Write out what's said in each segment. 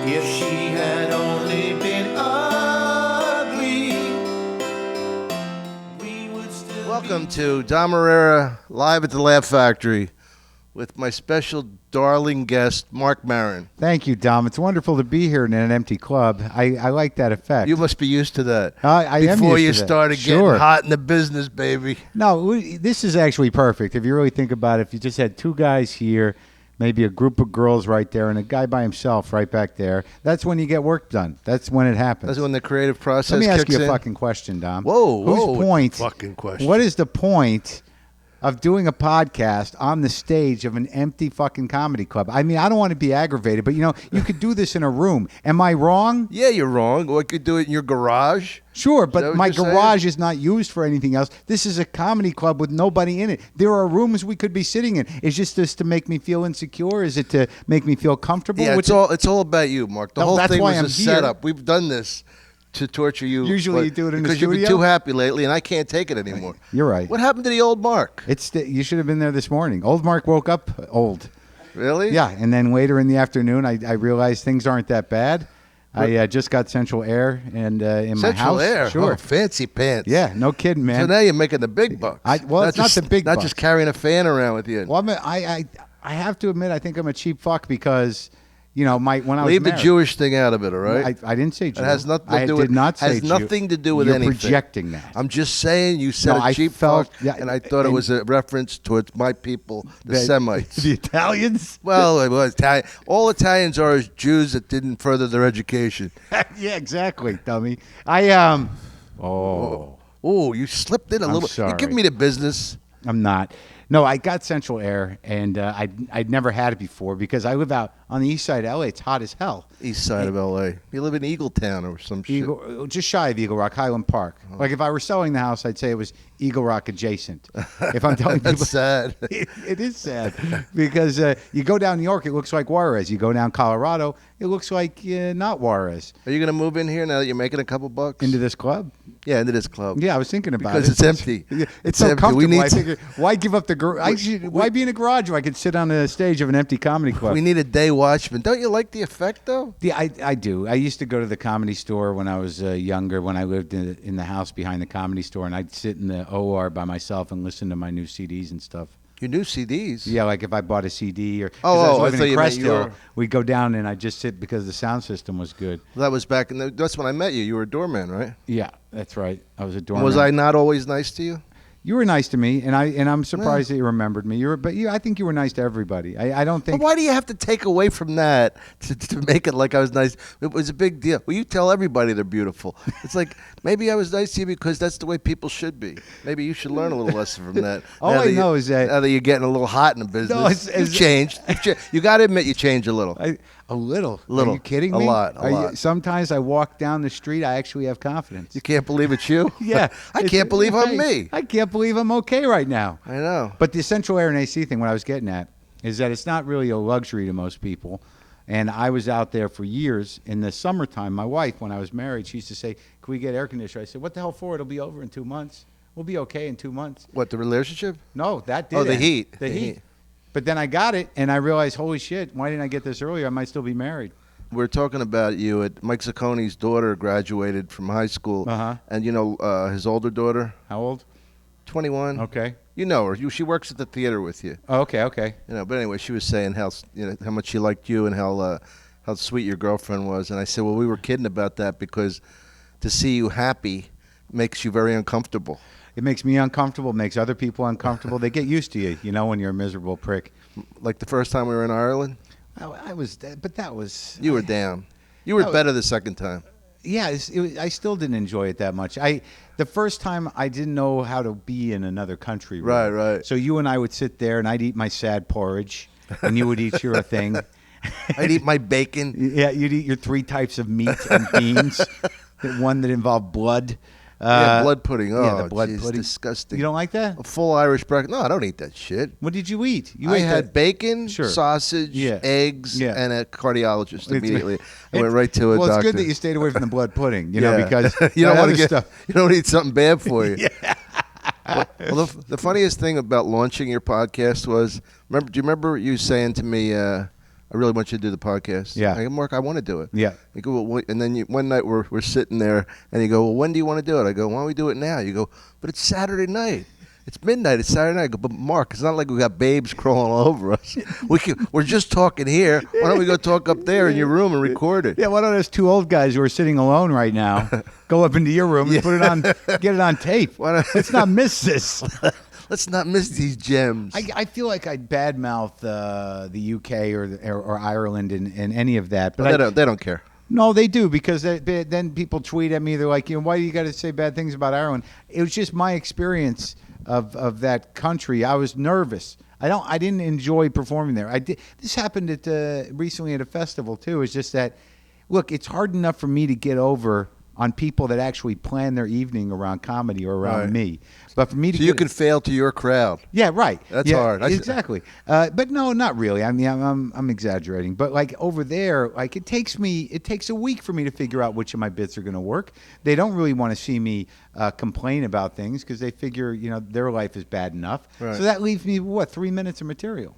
If she had only been ugly, we would still. Welcome to Dom Irrera live at the Laugh Factory with my special darling guest, Marc Maron. Thank you, Dom. It's wonderful to be here in an empty club. I like that effect. You must be used to that. I am Before used you to that. started Sure. getting hot in the business, baby. No, this is actually perfect. If you really think about it, if you just had two guys here, maybe a group of girls right there, and a guy by himself right back there, that's when you get work done. That's when it happens. That's when the creative process Let me ask kicks you a in. fucking question, Dom. Whoa, Whose point? fucking question. What is the point of doing a podcast on the stage of an empty fucking comedy club? I mean, I don't want to be aggravated, but you could do this in a room. Am I wrong? Yeah, you're wrong. Or you could do it in your garage. Sure, Is that but what my you're saying? garage is not used for anything else. This is a comedy club with nobody in it. There are rooms we could be sitting in. Is just this to make me feel insecure? Is it to make me feel comfortable? Yeah, What's it's all about you, Mark. The No, whole that's thing why was I'm a here. setup. We've done this to torture you. Usually you do it in the because you've been studio? too happy lately, and I can't take it anymore. You're right. What happened to the old Mark? You should have been there this morning. Old Mark woke up old. Really? Yeah, and then later in the afternoon, I realized things aren't that bad. I just got central air and in my house. Central Air. Sure. Oh, fancy pants. Yeah, no kidding, man. So now you're making the big bucks. It's not the big Not bucks. just carrying a fan around with you. Well, I have to admit, I think I'm a cheap fuck because, when I was Leave the married, Jewish thing out of it, all right? I didn't say Jew. It has nothing to I do did with. not say has Jew. nothing to do with You're anything. projecting that. I'm just saying you said No, a I cheap felt- fuck, yeah, and I thought it and- was a reference towards my people, the Semites. The Italians? Well, it was Italian. All Italians are Jews that didn't further their education. Yeah, exactly, dummy. Oh, You slipped in a I'm little. sorry. You give me the business. I'm not. No, I got central air, and I'd never had it before because I live out on the east side of L.A. It's hot as hell. East side of L.A. You live in Eagletown or some shit. Just shy of Eagle Rock, Highland Park. Like if I were selling the house, I'd say it was Eagle Rock adjacent. If I'm telling people, That's sad. it is sad because you go down New York, it looks like Juarez. You go down Colorado, it looks like not Juarez. Are you going to move in here now that you're making a couple bucks? Into this club? Yeah, into this club. Yeah, I was thinking about Because it. it's empty. Yeah, It's so empty. comfortable. We need I figured, why give up the garage? Why be in a garage where I could sit on the stage of an empty comedy club? We need a day watchman. Don't you like the effect, though? Yeah, I do. I used to go to the Comedy Store when I was younger, when I lived in the house behind the Comedy Store, and I'd sit in the OR by myself and listen to my new CDs and stuff. Your new CDs? Yeah, like if I bought a CD or 'cause Oh, I I was living thought in you meant Crest your- Hill, we'd go down and I'd just sit because the sound system was good. Well, that was back in the. That's when I met you. You were a doorman, right? Yeah, that's right. I was a doorman. Was I not always nice to you? You were nice to me, and I'm surprised that you remembered me. I think you were nice to everybody. I don't But think. why do you have to take away from that to make it like I was nice? It was a big deal. Well, you tell everybody they're beautiful. It's like maybe I was nice to you because that's the way people should be. Maybe you should learn a little lesson from that. All Now I know is that- now that you're getting a little hot in the business, you've changed. You got to admit you changed a little. A little. Little. Are you kidding A me? lot, a lot. Sometimes I walk down the street, I actually have confidence. You can't believe it's you? Yeah. I can't believe I'm me. I can't believe I'm okay right now. I know. But the central air and AC thing, what I was getting at, is that it's not really a luxury to most people. And I was out there for years in the summertime. My wife, when I was married, she used to say, "Can we get air conditioner?" I said, "What the hell for? It'll be over in 2 months. We'll be okay in 2 months." What, the relationship? No, that did Oh, the end. heat. The The heat. heat. But then I got it, and I realized, holy shit, why didn't I get this earlier? I might still be married. We're talking about you. Mike Zacconi's daughter graduated from high school. Uh-huh. And his older daughter, How old? 21. Okay. You know her. She works at the theater with you. Oh, okay. But anyway, she was saying how much she liked you and how sweet your girlfriend was. And I said, well, we were kidding about that because to see you happy makes you very uncomfortable. It makes me uncomfortable. It makes other people uncomfortable. They get used to you, when you're a miserable prick. Like the first time we were in Ireland, I was, but that was. you were down. You were better the second time. Yeah, I still didn't enjoy it that much. The first time I didn't know how to be in another country. Really. Right. So you and I would sit there, and I'd eat my sad porridge, and you would eat your thing. I'd eat my bacon. Yeah, you'd eat your 3 types of meat and beans. One that involved blood. Blood pudding. Oh, yeah, the blood geez, pudding. disgusting. You don't like that? A full Irish breakfast. No, I don't eat that shit. What did you eat? I had bacon, Sure. sausage, Yeah. eggs, Yeah. and a cardiologist immediately. I went right to a Well, doctor. it's good that you stayed away from the blood pudding, Yeah. because you don't want to get stuff. You don't eat something bad for you. Yeah. Well, the funniest thing about launching your podcast was, do you remember you saying to me, I really want you to do the podcast. Yeah. I go, Mark, I want to do it. Yeah. You go, well, and then one night we're sitting there, and you go, well, when do you want to do it? I go, why don't we do it now? You go, but it's Saturday night. It's midnight. It's Saturday night. I go, but Mark, it's not like we got babes crawling all over us. We're just talking here. Why don't we go talk up there in your room and record it? Yeah, why don't those two old guys who are sitting alone right now go up into your room and put it on, get it on tape? Let's not miss this. Let's not miss these gems. I feel like I'd badmouth the UK or Ireland in any of that, but they don't care. No, they do, because then people tweet at me. They're like, why do you got to say bad things about Ireland? It was just my experience of that country. I was nervous. I didn't enjoy performing there. This happened recently at a festival too. It's just that, look, it's hard enough for me to get over on people that actually plan their evening around comedy or around me. But for me to you can fail to your crowd. Yeah, right. That's hard. Exactly. But no, not really. I mean, I'm exaggerating. But like over there, like it takes a week for me to figure out which of my bits are going to work. They don't really want to see me complain about things because they figure, their life is bad enough. Right. So that leaves me 3 minutes of material.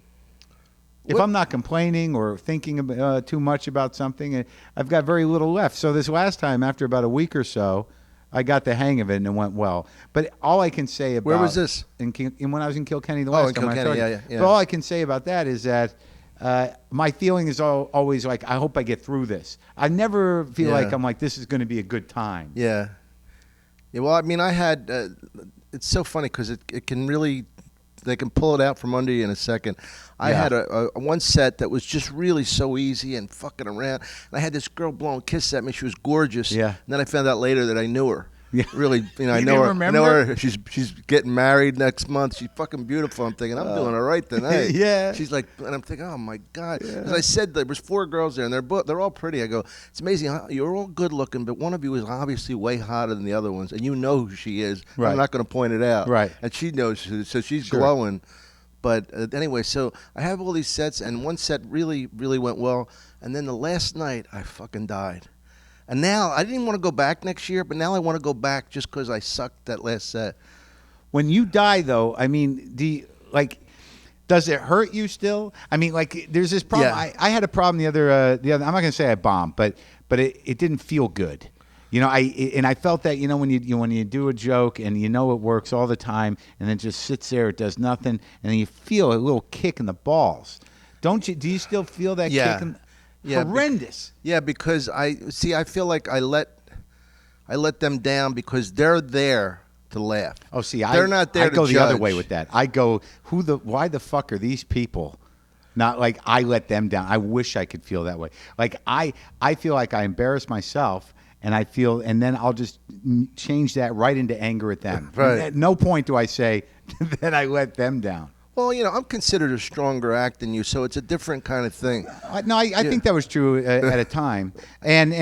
If I'm not complaining or thinking too much about something, I've got very little left. So this last time, after about a week or so, I got the hang of it and it went well. But all I can say about... Where was this? When I was in Kilkenny the last time. Kilkenny, yeah. But all I can say about that is that my feeling is always like, I hope I get through this. I never feel like I'm like, this is going to be a good time. Yeah. Yeah. Well, I mean, I had... it's so funny because it can really... They can pull it out from under you in a second. I had a one set that was just really so easy and fucking around. And I had this girl blowing kisses at me. She was gorgeous. Yeah. And then I found out later that I knew her. Yeah. Really, I know her. Remember? I know her. She's getting married next month. She's fucking beautiful. I'm thinking, I'm doing all right tonight. Yeah. She's like, and I'm thinking, oh my God. As I said, there was 4 girls there, and they're all pretty. I go, it's amazing. You're all good looking, but one of you is obviously way hotter than the other ones, and you know who she is. Right. I'm not going to point it out. Right. And she knows, so she's glowing. But anyway, so I have all these sets, and one set really, really went well. And then the last night, I fucking died. And now, I didn't even want to go back next year, but now I want to go back just because I sucked that last set. When you die, though, I mean, does it hurt you still? I mean, like, there's this problem. Yeah. I had a problem the other. I'm not going to say I bombed, but it didn't feel good. I felt that when you do a joke and it works all the time, and then it just sits there, it does nothing, and then you feel a little kick in the balls. Don't you? Do you still feel that kick? Horrendous. Because I feel like I let them down because they're there to laugh. Oh, see, they're not there I to go judge. the other way with that. I go, why the fuck are these people? Not like I let them down. I wish I could feel that way. Like I feel like I embarrass myself, and then I'll just change that right into anger at them. Right. At no point do I say that I let them down. Well, I'm considered a stronger act than you, so it's a different kind of thing. No, I think that was true at a time, and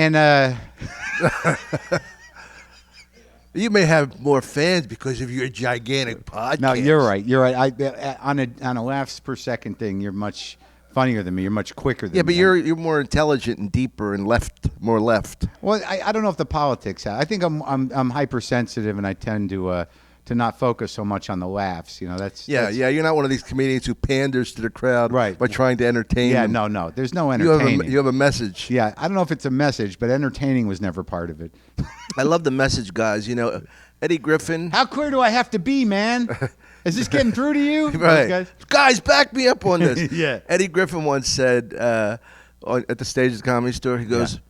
you may have more fans because of your gigantic podcast. No, you're right. You're right. On a laughs per second thing, you're much funnier than me. You're much quicker than me. Yeah, but you're more intelligent and deeper and more left. Well, I don't know if the politics. I think I'm hypersensitive, and I tend to not focus so much on the laughs. That's You're not one of these comedians who panders to the crowd by trying to entertain them. No. There's no entertaining. You have a message. Yeah, I don't know if it's a message, but entertaining was never part of it. I love the message, guys. Eddie Griffin. How clear do I have to be, man? Is this getting through to you? Right. Guys, back me up on this. Yeah. Eddie Griffin once said at the Stages Comedy Store, he goes,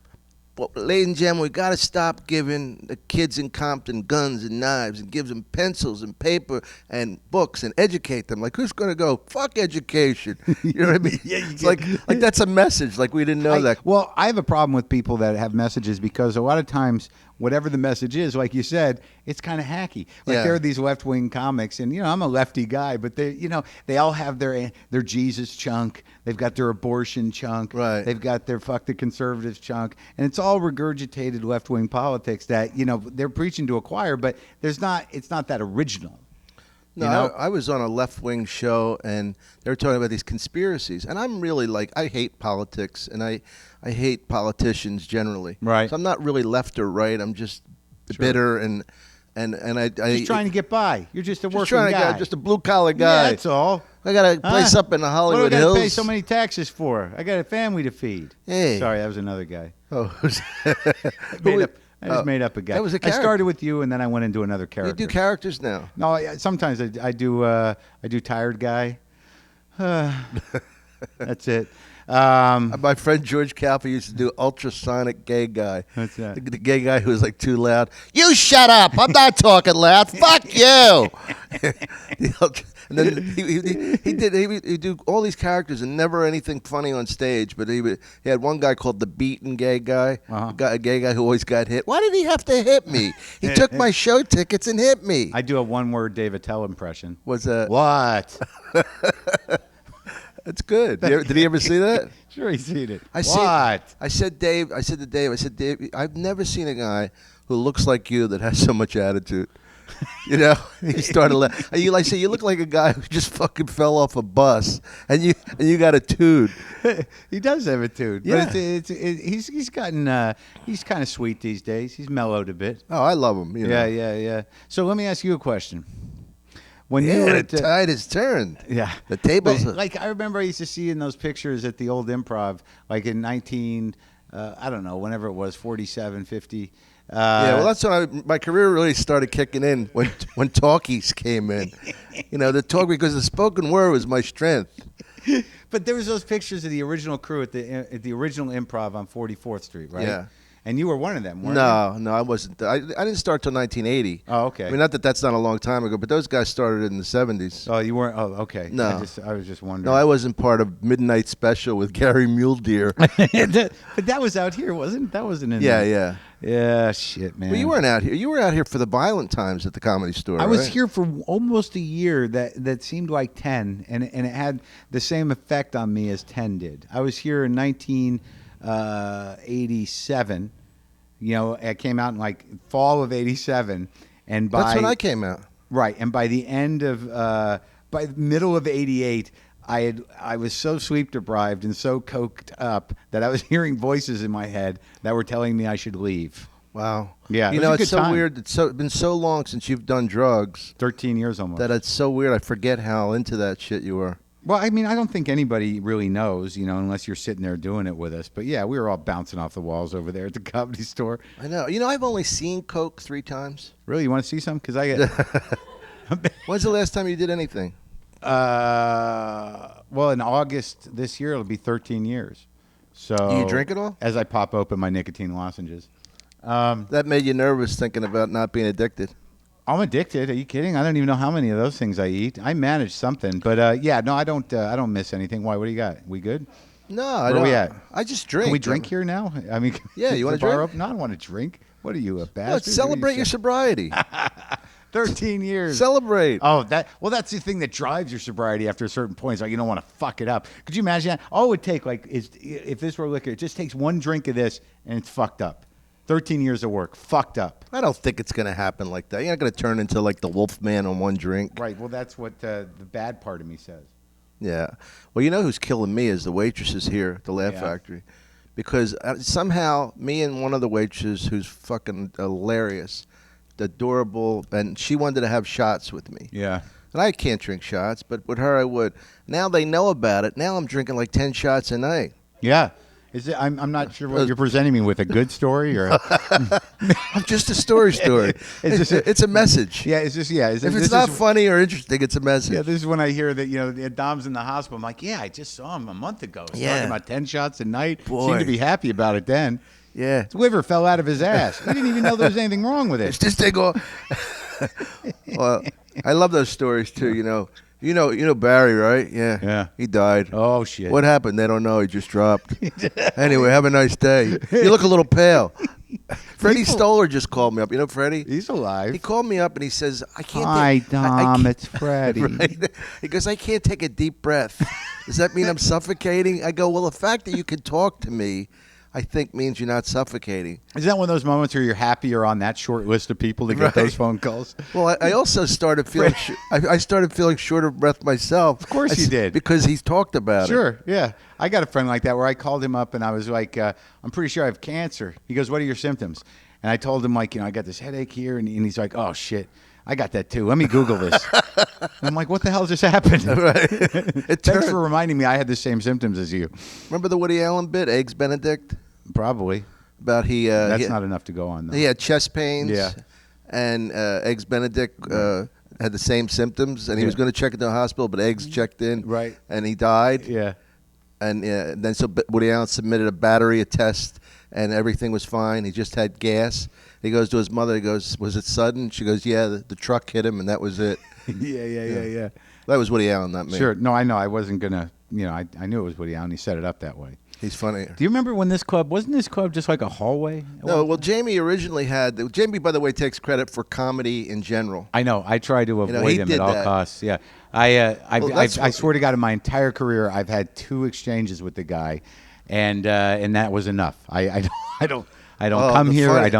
well, ladies and gentlemen, we got to stop giving the kids in Compton guns and knives and give them pencils and paper and books and educate them. Like, who's going to go, fuck education? You know what I mean? It's like that's a message. Like, we didn't know that. Well, I have a problem with people that have messages because a lot of times, whatever the message is, like you said, it's kind of hacky. Like there are these left-wing comics, and I'm a lefty guy, but they all have their Jesus chunk. They've got their abortion chunk. Right. They've got their fuck the conservatives chunk, and it's all regurgitated left-wing politics that they're preaching to a choir, but it's not that original. No, I was on a left-wing show, and they were talking about these conspiracies. And I'm really I hate politics, and I hate politicians generally. Right. So I'm not really left or right. I'm just bitter and I just trying to get by. You're just a working trying guy. to just a blue-collar guy. Yeah, that's all. I got a place up in the Hollywood What do I Hills. gotta pay so many taxes for? I got a family to feed. Hey. Sorry, that was another guy. Oh, I just made up a guy. That was a I character. started with you, and then I went into another you character. do characters now. No, sometimes I do tired guy. That's it. My friend George Calfa used to do ultrasonic gay guy. What's that? The gay guy who was like too loud. You shut up! I'm not talking loud. Fuck you! And then he'd do all these characters and never anything funny on stage. But he had one guy called the beaten gay guy, a gay guy who always got hit. Why did he have to hit me? He took my show tickets and hit me. I do a one-word Dave Attell impression. What's that? What? That's good. Did he ever see that? Sure, he's seen it. I said to Dave, I've never seen a guy who looks like you that has so much attitude. You know, he started laughing. I say, you look like a guy who just fucking fell off a bus, and you got a tude. He does have a tude. Yeah. But he's gotten he's kind of sweet these days. He's mellowed a bit. Oh, I love him. You know. Yeah. So let me ask you a question. When you Yeah, were the tide has turned. yeah, The tables. But, like I remember, I used to see in those pictures at the old Improv, like in 19, I don't know, whenever it was, 47, 50. Yeah, well, that's when my career really started kicking in when talkies came in. You know, the talk, because the spoken word was my strength. But there was those pictures of the original crew at the original Improv on 44th Street, right? Yeah. And you were one of them, weren't you? No, I wasn't. I didn't start till 1980. Oh, okay. I mean, not that that's not a long time ago, but those guys started in the 70s. Oh, you weren't. Oh, okay. No. I was just wondering. No, I wasn't part of Midnight Special with Gary Muledeer. But that was out here, wasn't it? That wasn't in Yeah, there. yeah. Yeah, shit, man. Well, you weren't out here. You were out here for the violent times at the Comedy Store. I was right? here for almost a year that seemed like 10, and it had the same effect on me as 10 did. I was here in 1987. You know, I came out in like fall of 87, and by That's when I came out. right, and by the end of by the middle of 88, I was so sleep deprived and so coked up that I was hearing voices in my head that were telling me I should leave. Wow. Yeah, You it know, was a it's good so time. weird. It's been so long since you've done drugs 13 years almost. that it's so weird. I forget how into that shit you were. Well, I mean, I don't think anybody really knows, you know, unless you're sitting there doing it with us. But yeah, we were all bouncing off the walls over there at the Comedy Store. I know. You know, I've only seen Coke 3 times. Really, you want to see some? Because I get. When's the last time you did anything? Well, in August this year, it'll be 13 years. So Do you drink it all? As I pop open my nicotine lozenges. That made you nervous thinking about not being addicted. I'm addicted. Are you kidding? I don't even know how many of those things I eat. I manage something, but yeah, no, I don't. I don't miss anything. Why? What do you got? We good? No, I Where don't. we at? I just drink. Can we drink here now? I mean, Yeah, you want wanna drink? No, I don't want to drink. What are you, a bastard? Let's celebrate your sobriety. 13 years. Celebrate. Oh, that's the thing that drives your sobriety after a certain point. It's like you don't want to fuck it up. Could you imagine that? All it would take, like, is if this were liquor, it just takes one drink of this and it's fucked up. 13 years of work, fucked up. I don't think it's going to happen like that. You're not going to turn into like the wolf man on one drink. Right. Well, that's what the bad part of me says. Yeah. Well, you know who's killing me is the waitresses here at the Laugh Yeah. Factory. Because somehow me and one of the waitresses who's fucking hilarious, adorable, and she wanted to have shots with me. Yeah. And I can't drink shots, but with her I would. Now they know about it. Now I'm drinking like 10 shots a night. Yeah. Is it? I'm not sure what you're presenting me with, a good story or. I'm just a story. It's a message. Yeah. Is this? Yeah. Is If this it's not funny or interesting, it's a message. Yeah, this is when I hear that, you know, Dom's in the hospital. I'm like, yeah, I just saw him a month ago. He's Yeah. talking about 10 shots a night. Boy. Seemed to be happy about it then. Yeah. His liver fell out of his ass. He didn't even know there was anything wrong with It's it. just they go. Well, I love those stories too. You know Barry, right? Yeah. Yeah. He died. Oh, shit. What happened? They don't know. He just dropped. Anyway, have a nice day. You look a little pale. Freddie Stoller just called me up. You know Freddie? He's alive. He called me up and he says, "I can't." Hi, take, I Dom. can't-" It's Freddie. Right? He goes, "I can't take a deep breath. Does that mean I'm suffocating?" I go, "Well, the fact that you can talk to me, I think means you're not suffocating." Is that one of those moments where you're happy you're on that short list of people to get Right. those phone calls? Well, I also started feeling. I started feeling short of breath myself. Of course you did. because he's talked about it. Sure, yeah. I got a friend like that where I called him up and I was like, I'm pretty sure I have cancer. He goes, what are your symptoms? And I told him, like, you know, I got this headache here. And he's like, oh, shit. I got that too. Let me Google this. I'm like, what the hell just happened? Right. Thanks for reminding me. I had the same symptoms as you. Remember the Woody Allen bit, Eggs Benedict? Probably. About That's not enough to go on though. he had chest pains. Yeah. And Eggs Benedict had the same symptoms, and he was going to check into the hospital, but Eggs checked in. Right. And he died. Yeah. And then so Woody Allen submitted a test, and everything was fine. He just had gas. He goes to his mother. He goes, "Was it sudden?" She goes, "Yeah, the truck hit him, and that was it." Yeah. That was Woody Allen, not me. Sure. No, I know. I wasn't gonna. I knew it was Woody Allen. He set it up that way. He's funny. Do you remember when wasn't this club just like a hallway? No, well, Jamie originally Jamie, by the way, takes credit for comedy in general. I know. I tried to avoid he him did at all that. costs. Yeah. I swear to God, in my entire career, I've had 2 exchanges with the guy, and that was enough. I don't come here. funny.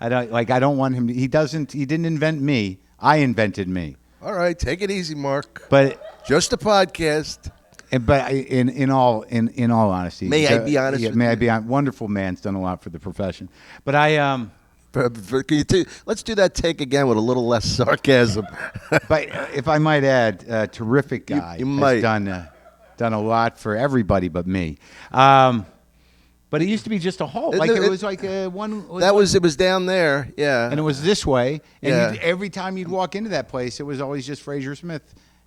I don't want him. He didn't invent me. I invented me. All right, take it easy, Mark. But Just a podcast. in all honesty, May I be honest with may I you? be honest? Wonderful man's done a lot for the profession. But Let's do that take again with a little less sarcasm. But if I might add, a terrific guy. You might. Has done a lot for everybody but me. But it used to be just a hall. Like it was like one. It was down there, yeah. And it was this way. And Yeah. every time you'd walk into that place, it was always just Fraser Smith.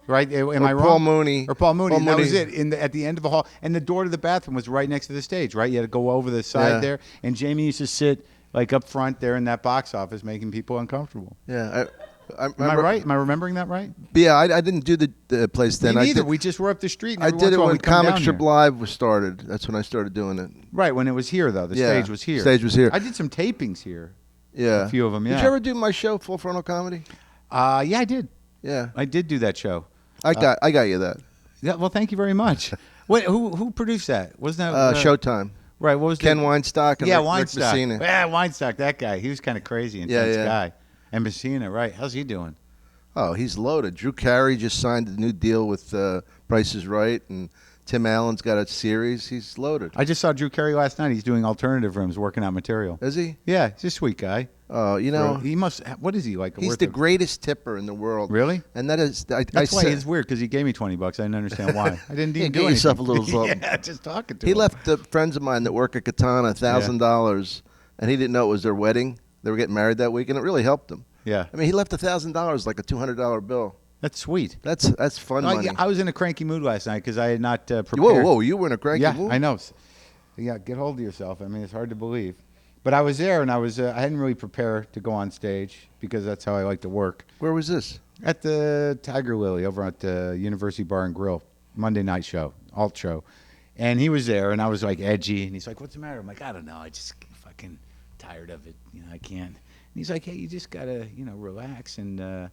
Right? Am I wrong? Paul Mooney. Or Paul Mooney. Paul And that Mooney. was it. At the end of the hall. And the door to the bathroom was right next to the stage, right? You had to go over the side Yeah. there. And Jamie used to sit like up front there in that box office making people uncomfortable. Yeah. Am I right? Am I remembering that right? Yeah, I didn't do the place then. Me I neither. did, We just were up the street. And I every did once it in a while when we'd come Comic down Strip here. Live was started. That's when I started doing it. Right, when it was here, though. The Yeah, stage was here. stage was here. I did some tapings here. Yeah. A few of them, Did yeah. you ever do my show, Full Frontal Comedy? Yeah, I did. Yeah. I did do that show. I got you that. Yeah, well, thank you very much. Who produced that? Wasn't that Showtime. Right, what was Ken the, Weinstock and Yeah, Rick Weinstock. Messina. Yeah, Weinstock, that guy. He was kind of crazy, intense yeah. guy. And Messina, right. How's he doing? Oh, he's loaded. Drew Carey just signed a new deal with Price is Right, and Tim Allen's got a series. He's loaded. I just saw Drew Carey last night. He's doing alternative rooms, working out material. Is he? Yeah, he's a sweet guy. Oh, He must. What is he like? he's the greatest tipper in the world. Really? And that is, That's why said, it's weird because he gave me $20. I didn't understand why. I didn't even Yeah, do get yourself anything. a little something. Yeah, just talking to He him. left friends of mine that work at Katana $1,000, and he didn't know it was their wedding. They were getting married that week, and it really helped them. Yeah, I mean, he left $1,000 like a $200 bill. that's sweet. That's fun money. I was in a cranky mood last night because I had not prepared. Whoa, you were in a cranky Yeah, mood? I know. Yeah, get hold of yourself. I mean, it's hard to believe. But I was there, and I hadn't really prepared to go on stage because that's how I like to work. Where was this? At the Tiger Lily over at the University Bar and Grill, Monday night show, alt show. And he was there, and I was like edgy, and he's like, "What's the matter?" I'm like, "I don't know. I just fucking tired of it. I can't." And he's like, "Hey, you just gotta, relax and."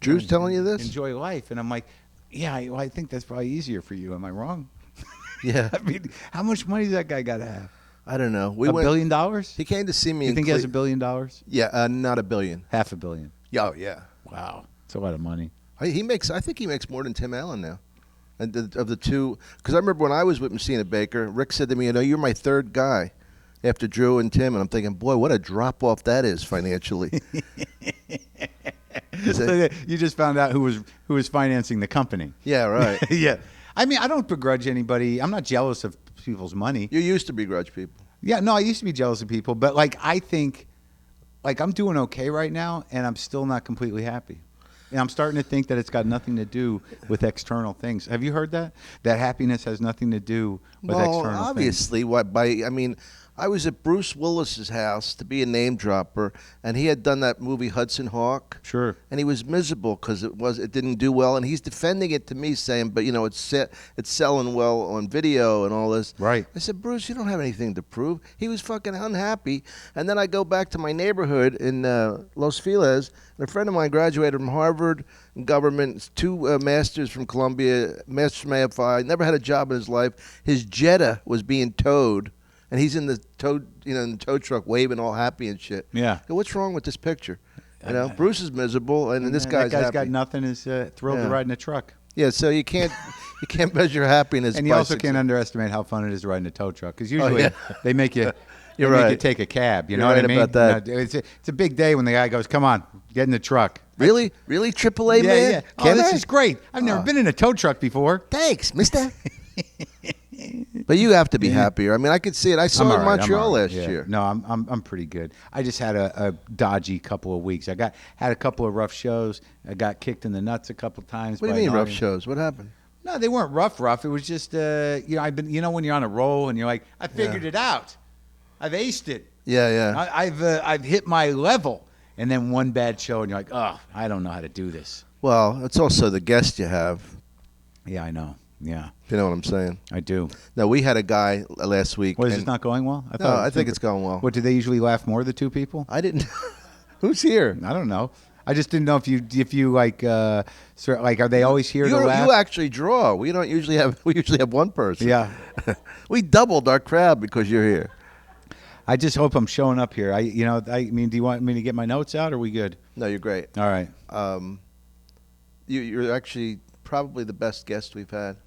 Drew's telling you this? Enjoy life, and I'm like, "Yeah, I think that's probably easier for you." Am I wrong? Yeah. I mean, how much money does that guy got to have? I don't know. $1 billion? He came to see me. You in think he has $1 billion? Yeah, not $1 billion. $500 million. Yeah, yeah. Wow, it's a lot of money. I think he makes more than Tim Allen now. And of the two, because I remember when I was with Messina Baker, Rick said to me, "You're my third guy after Drew and Tim," and I'm thinking, boy, what a drop off that is financially. So you just found out who was financing the company. Yeah, right. Yeah. I mean, I don't begrudge anybody. I'm not jealous of people's money. You used to begrudge people. Yeah, no, I used to be jealous of people, but I think I'm doing okay right now, and I'm still not completely happy. And I'm starting to think that it's got nothing to do with external things. Have you heard that? That happiness has nothing to do with external things. Obviously, I was at Bruce Willis's house to be a name dropper, and he had done that movie Hudson Hawk. Sure. And he was miserable because it didn't do well, and he's defending it to me, saying, "But it's selling well on video and all this." Right. I said, "Bruce, you don't have anything to prove." He was fucking unhappy, and then I go back to my neighborhood in Los Feliz, and a friend of mine graduated from Harvard and government, 2 masters from Columbia, masters from AFI, never had a job in his life. His Jetta was being towed. And he's in the tow truck waving all happy and shit. Yeah. I go, what's wrong with this picture? Bruce is miserable, and this guy's that guy's happy. got nothing. Is thrilled to Yeah. ride in a truck. Yeah, so you can't measure happiness. And you also can't underestimate how fun it is to ride in a tow truck because usually yeah. they make you You're they right. make you take a cab. You know You're what I right mean? about that. It's a big day when the guy goes, "Come on, get in the truck." Really? AAA, Yeah, man? yeah. Oh, Can this I? is great. I've never been in a tow truck before. Thanks, mister. But you have to be happier. I mean, I could see it. I saw I'm it all in right, I'm Montreal all right, last yeah. year. No, I'm pretty good. I just had a dodgy couple of weeks. I had a couple of rough shows. I got kicked in the nuts a couple times. What do by you mean an rough audience. shows? What happened? No, they weren't rough. It was just when you're on a roll and you're like, I figured it out. I've aced it. Yeah, yeah. I've hit my level. And then one bad show and you're like, oh, I don't know how to do this. Well, it's also the guest you have. Yeah, I know. Yeah, If you know what I'm saying. I do. No, we had a guy last week. What, is and- this not going well? No, I think it's going well. What, do they usually laugh more, the two people? I didn't. Who's here? I don't know. I just didn't know if you like are they always here to laugh? You actually draw. We don't usually have. We usually have one person. Yeah. We doubled our crowd because you're here. I just hope I'm showing up here. Do you want me to get my notes out? Or are we good? No, you're great. All right. You're actually probably the best guest we've had.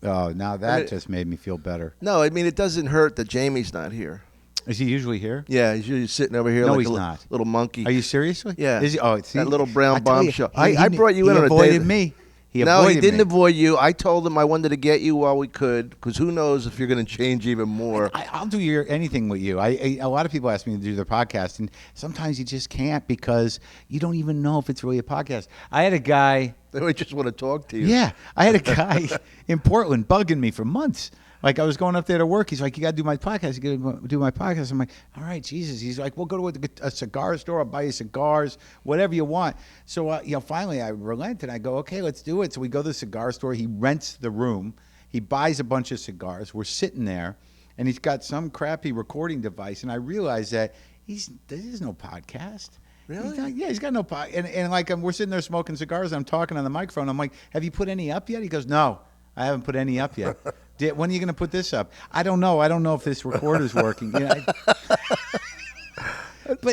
Oh, now that just made me feel better. No, I mean it doesn't hurt that Jamie's not here. Is he usually here? Yeah, he's usually sitting over here No, like he's a not. little monkey. Are you seriously? Yeah. Is he? Oh, see, That little brown I tell you, bombshell. he I brought you in on a avoided date. me. He No, avoided he didn't me. avoid you. I told him I wanted to get you while we could, because who knows if you're going to change even more. I'll do anything with you. A lot of people ask me to do their podcast, and sometimes you just can't because you don't even know if it's really a podcast. I had a guy. They just want to talk to you. Yeah, I had a guy in Portland bugging me for months. Like, I was going up there to work. He's like, you got to do my podcast. You got to do my podcast. I'm like, all right, Jesus. He's like, we'll go to a cigar store. I'll buy you cigars, whatever you want. So, finally I relent and I go, okay, let's do it. So we go to the cigar store. He rents the room. He buys a bunch of cigars. We're sitting there, and he's got some crappy recording device. And I realize that there's no podcast. Really? He's got no podcast. And like, we're sitting there smoking cigars. And I'm talking on the microphone. I'm like, have you put any up yet? He goes, no, I haven't put any up yet. When are you going to put this up? I don't know. I don't know if this recorder's working. But,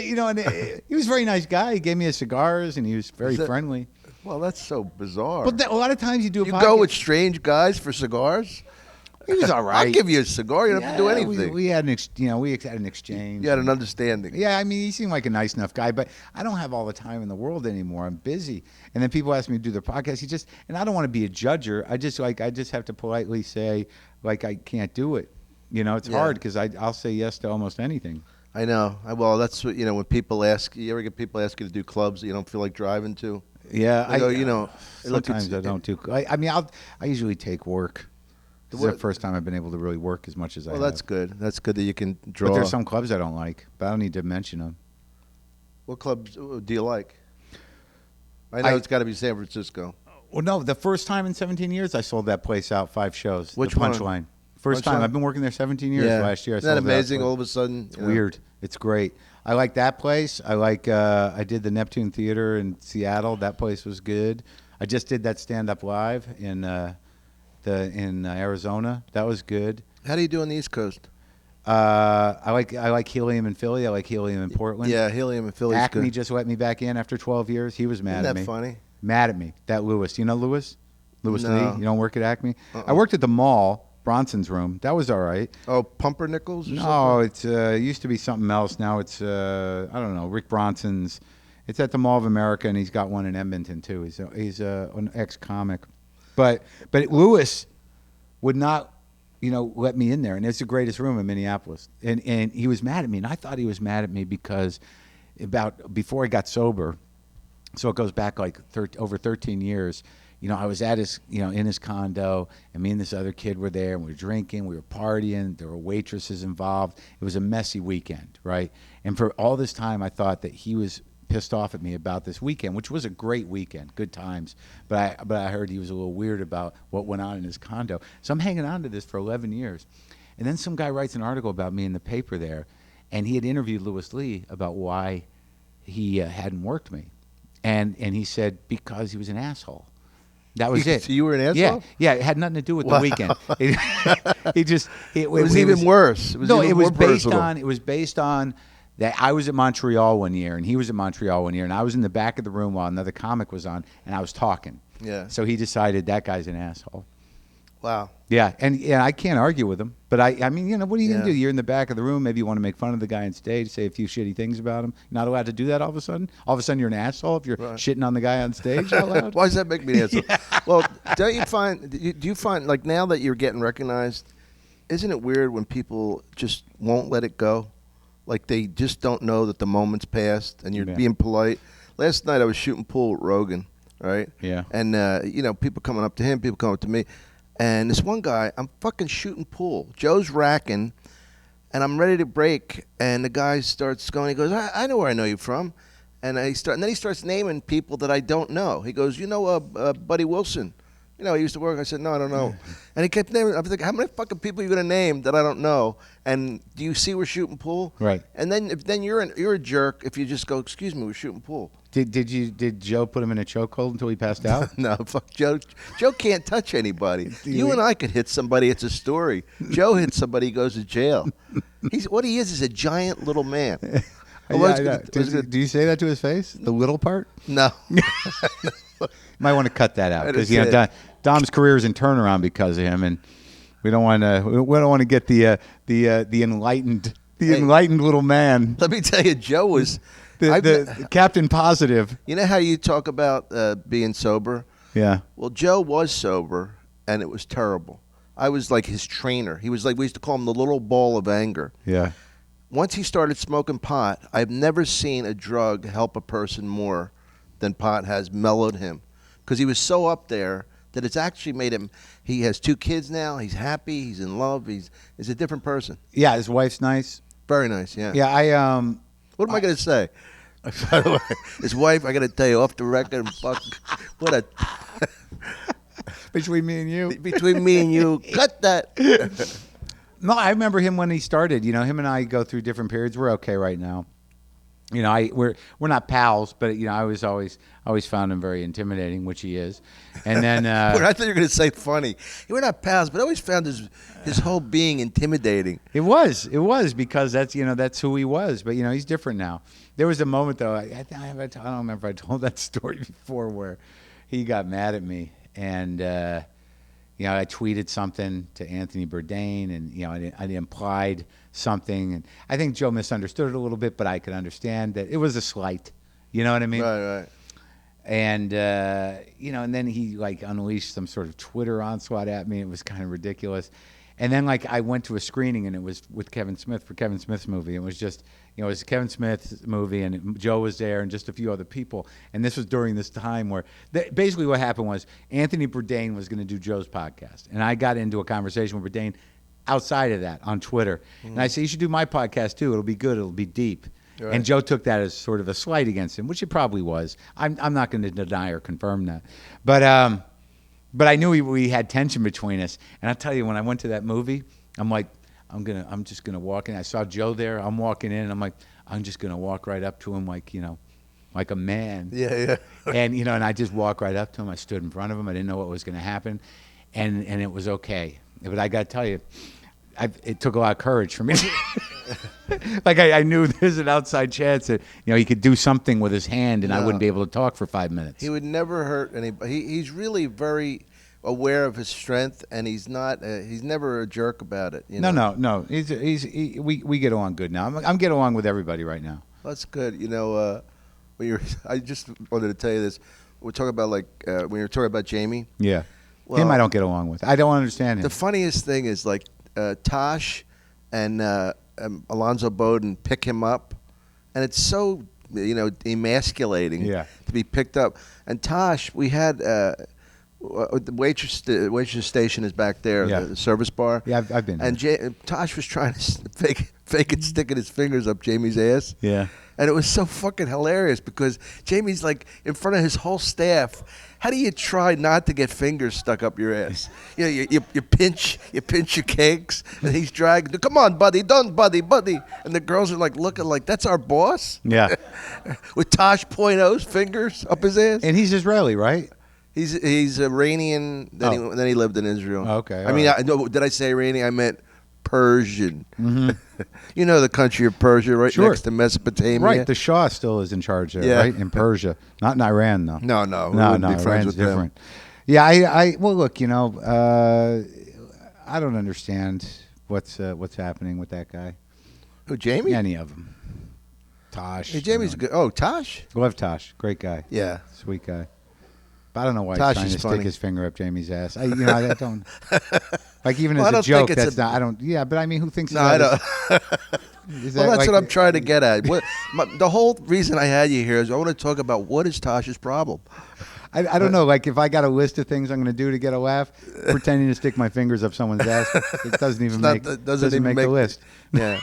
and he was a very nice guy. He gave me his cigars, and he was very friendly. Well, that's so bizarre. But a lot of times you do a podcast. go with strange guys for cigars? He was all right. I'll give you a cigar. You don't have to do anything. We had an exchange. You had an understanding. Yeah, I mean, he seemed like a nice enough guy, but I don't have all the time in the world anymore. I'm busy. And then people ask me to do their podcast. And I don't want to be a judger. I just have to politely say, like, I can't do it. It's hard because I'll say yes to almost anything. I know. Well, that's what, when people ask, you ever get people ask you to do clubs that you don't feel like driving to? Yeah. I go, sometimes I don't do. I usually take work. This is the first time I've been able to really work as much as I have. Well, that's good. That's good that you can draw. But there's some clubs I don't like, but I don't need to mention them. What clubs do you like? I know it's got to be San Francisco. Well, no, the first time in 17 years I sold that place out 5 shows. Which the one? Punchline. First time. Punchline? I've been working there 17 years. Last year I Isn't that sold amazing? place. All of a sudden, It's weird. It's great. I like that place. I like. I did the Neptune Theater in Seattle. That place was good. I just did that stand up live in Arizona. That was good. How do you do on the East Coast? I like Helium in Philly. I like Helium in Portland. Yeah, Helium and Philly's Acme good. just let me back in after 12 years. He was mad Isn't at that me. funny? Mad at me. That Lewis. You know Lewis? Lewis No. Lee? You don't work at Acme? I worked at the mall, Bronson's room. That was all right. Oh, Pumpernickels or No, it's it used to be something else. Now it's I don't know, Rick Bronson's. It's at the Mall of America, and he's got one in Edmonton too. He's an ex-comic, but Lewis would not, let me in there, and it's the greatest room in Minneapolis. And he was mad at me, and I thought he was mad at me because before I got sober, so it goes back like over 13 years. I was at his, in his condo, and me and this other kid were there, and we were drinking, we were partying, there were waitresses involved. It was a messy weekend, right? And for all this time, I thought that he was pissed off at me about this weekend, which was a great weekend, good times. But I heard he was a little weird about what went on in his condo. So I'm hanging on to this for 11 years. And then some guy writes an article about me in the paper there, and he had interviewed Lewis Lee about why he hadn't worked me. And he said, because he was an asshole. That was it. So you were an asshole? Yeah. It had nothing to do with the weekend. It was even worse. It was no, even it was more personal. based on that I was at Montreal one year, and he was at Montreal one year, and I was in the back of the room while another comic was on, and I was talking. Yeah. So he decided that guy's an asshole. Wow. Yeah, and I can't argue with him. But I mean, what are you gonna Yeah. do? You're in the back of the room. Maybe you want to make fun of the guy on stage, say a few shitty things about him. You're not allowed to do that all of a sudden. All of a sudden, you're an asshole if you're shitting on the guy on stage out loud. Why does that make me an asshole? Well, don't you find? Do you find like now that you're getting recognized, isn't it weird when people just won't let it go? Like they just don't know that the moment's passed, and you're being polite. Last night I was shooting pool with Rogan, right? Yeah. And people coming up to him, people coming up to me, and this one guy, I'm fucking shooting pool. Joe's racking, and I'm ready to break, and the guy starts going. He goes, I know where I know you from, and then he starts naming people that I don't know. He goes, Buddy Wilson. He used to work. I said, no, I don't know. And he kept naming. I was like, how many fucking people are you gonna name that I don't know? And do you see we're shooting pool? Right. And then you're a jerk if you just go, excuse me, we're shooting pool. Did Joe put him in a chokehold until he passed out? No, fuck Joe. Joe can't touch anybody. You and I could hit somebody. It's a story. Joe hits somebody, he goes to jail. What he is a giant little man. Do you say that to his face? The little part? No. Might want to cut that out because Understand. Dom's career is in turnaround because of him, and we don't want to get the enlightened little man. Let me tell you, Joe was the Captain Positive. You know how you talk about being sober? Yeah. Well, Joe was sober, and it was terrible. I was like his trainer. He was like, we used to call him the little ball of anger. Yeah. Once he started smoking pot, I've never seen a drug help a person more than pot has mellowed him. Because he was so up there that it's actually made him, he has 2 kids now, he's happy, he's in love, he's a different person. Yeah, his wife's nice. Very nice, yeah. Yeah, What am I going to say? By the way, his wife, I got to tell you, off the record, what a... Between me and you. Between me and you, cut that. No, I remember him when he started. Him and I go through different periods. We're okay right now. We're not pals, but I was always found him very intimidating, which he is. And then I thought you were going to say funny. We're not pals, but I always found his whole being intimidating. It was because that's who he was. But he's different now. There was a moment though. I don't remember if I told that story before where he got mad at me and. I tweeted something to Anthony Bourdain, and I implied something, and I think Joe misunderstood it a little bit, but I could understand that it was a slight. You know what I mean? Right. And and then he unleashed some sort of Twitter onslaught at me. It was kind of ridiculous. And then I went to a screening, and it was with Kevin Smith for Kevin Smith's movie. It was just it was Kevin Smith's movie, and Joe was there, and just a few other people. And this was during this time where basically what happened was Anthony Bourdain was going to do Joe's podcast, and I got into a conversation with Bourdain outside of that on Twitter, and I said, "You should do my podcast too. It'll be good. It'll be deep." Right. And Joe took that as sort of a slight against him, which it probably was. I'm not going to deny or confirm that, but I knew we had tension between us. And I'll tell you, when I went to that movie, I'm like, I'm just gonna walk in. I saw Joe there. I'm walking in, and I'm like, I'm just gonna walk right up to him, like a man. Yeah. And and I just walked right up to him. I stood in front of him. I didn't know what was gonna happen, and it was okay. But I got to tell you, it took a lot of courage for me. I knew there's an outside chance that he could do something with his hand, and I wouldn't be able to talk for 5 minutes. He would never hurt anybody. He's really very aware of his strength, and he's not. He's never a jerk about it. No. We get along good now. I'm getting along with everybody right now. That's good. I just wanted to tell you this. We're talking about when you're talking about Jamie. Yeah. Well, him I don't get along with. I don't understand him. The funniest thing is Tosh and Alonzo Bowden pick him up, and it's so emasculating to be picked up. And Tosh, we had the waitress station is back there, the service bar. Yeah, I've been there. And Tosh was trying to fake it, sticking his fingers up Jamie's ass. Yeah. And it was so fucking hilarious because Jamie's in front of his whole staff. How do you try not to get fingers stuck up your ass? You pinch your cakes, and he's dragging. Come on, buddy, don't, buddy. And the girls are looking that's our boss. Yeah. With Tosh Pointo's fingers up his ass. And he's Israeli, right? He's Iranian. Then he lived in Israel. Okay. Did I say Iranian? I meant Persian. Mm-hmm. The country of Persia, right next to Mesopotamia. Right. The Shah still is in charge there, right? In Persia, not in Iran, though. No. No. Be friends Iran's with different. them. Yeah, I well, look, I don't understand what's happening with that guy. Oh, Jamie? Any of them. Tosh. Hey, Jamie's good. Oh, Tosh? Love Tosh. Great guy. Yeah. Sweet guy. But I don't know why Tosh he's trying is to funny. stick his finger up Jamie's ass. I don't. Like, even Well, I as a don't joke, think it's that's not. I don't. Yeah, but I mean, who thinks No, I that don't. is Well, that that's like- what I'm trying to get at. The whole reason I had you here is I want to talk about what is Tosh's problem. I don't know. Like, if I got a list of things I'm going to do to get a laugh, pretending to stick my fingers up someone's ass, it doesn't even not- make it doesn't even make make the list. Yeah.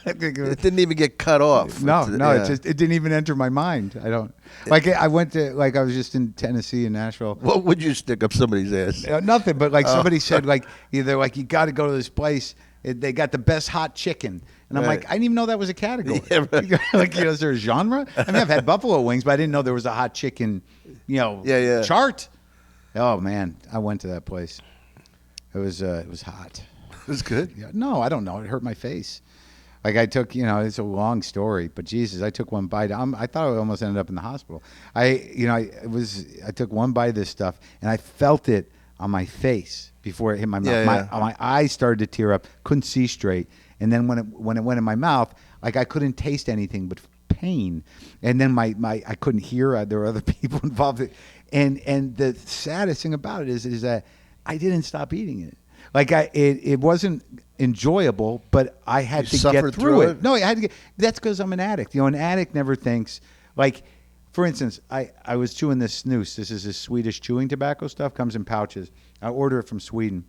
It didn't even get cut off. No, Yeah. it didn't even enter my mind. I don't like. I went to I was just in Tennessee and Nashville. What would you stick up somebody's ass? Nothing, but like somebody said, like either like you got to go to this place. They got the best hot chicken, and I'm Right. like, I didn't even know that was a category. Yeah, right. Like, is there a genre? I mean, I've had buffalo wings, but I didn't know there was a hot chicken, Yeah. chart. Oh man, I went to that place. It was hot. It was good. Yeah, no, I don't know. It hurt my face. Like I took, it's a long story, but Jesus, I took one bite. I thought I almost ended up in the hospital. I took one bite of this stuff, and I felt it on my face before it hit my mouth. Yeah, My eyes started to tear up. Couldn't see straight, and then when it went in my mouth, like I couldn't taste anything but pain. And then I couldn't hear. There were other people involved, and the saddest thing about it is that I didn't stop eating it. Like it wasn't enjoyable, but I had You to get suffered through through it. it? No, I had to get. That's because I'm an addict. An addict never thinks like. For instance, I was chewing this snus. This is this Swedish chewing tobacco stuff. Comes in pouches. I order it from Sweden.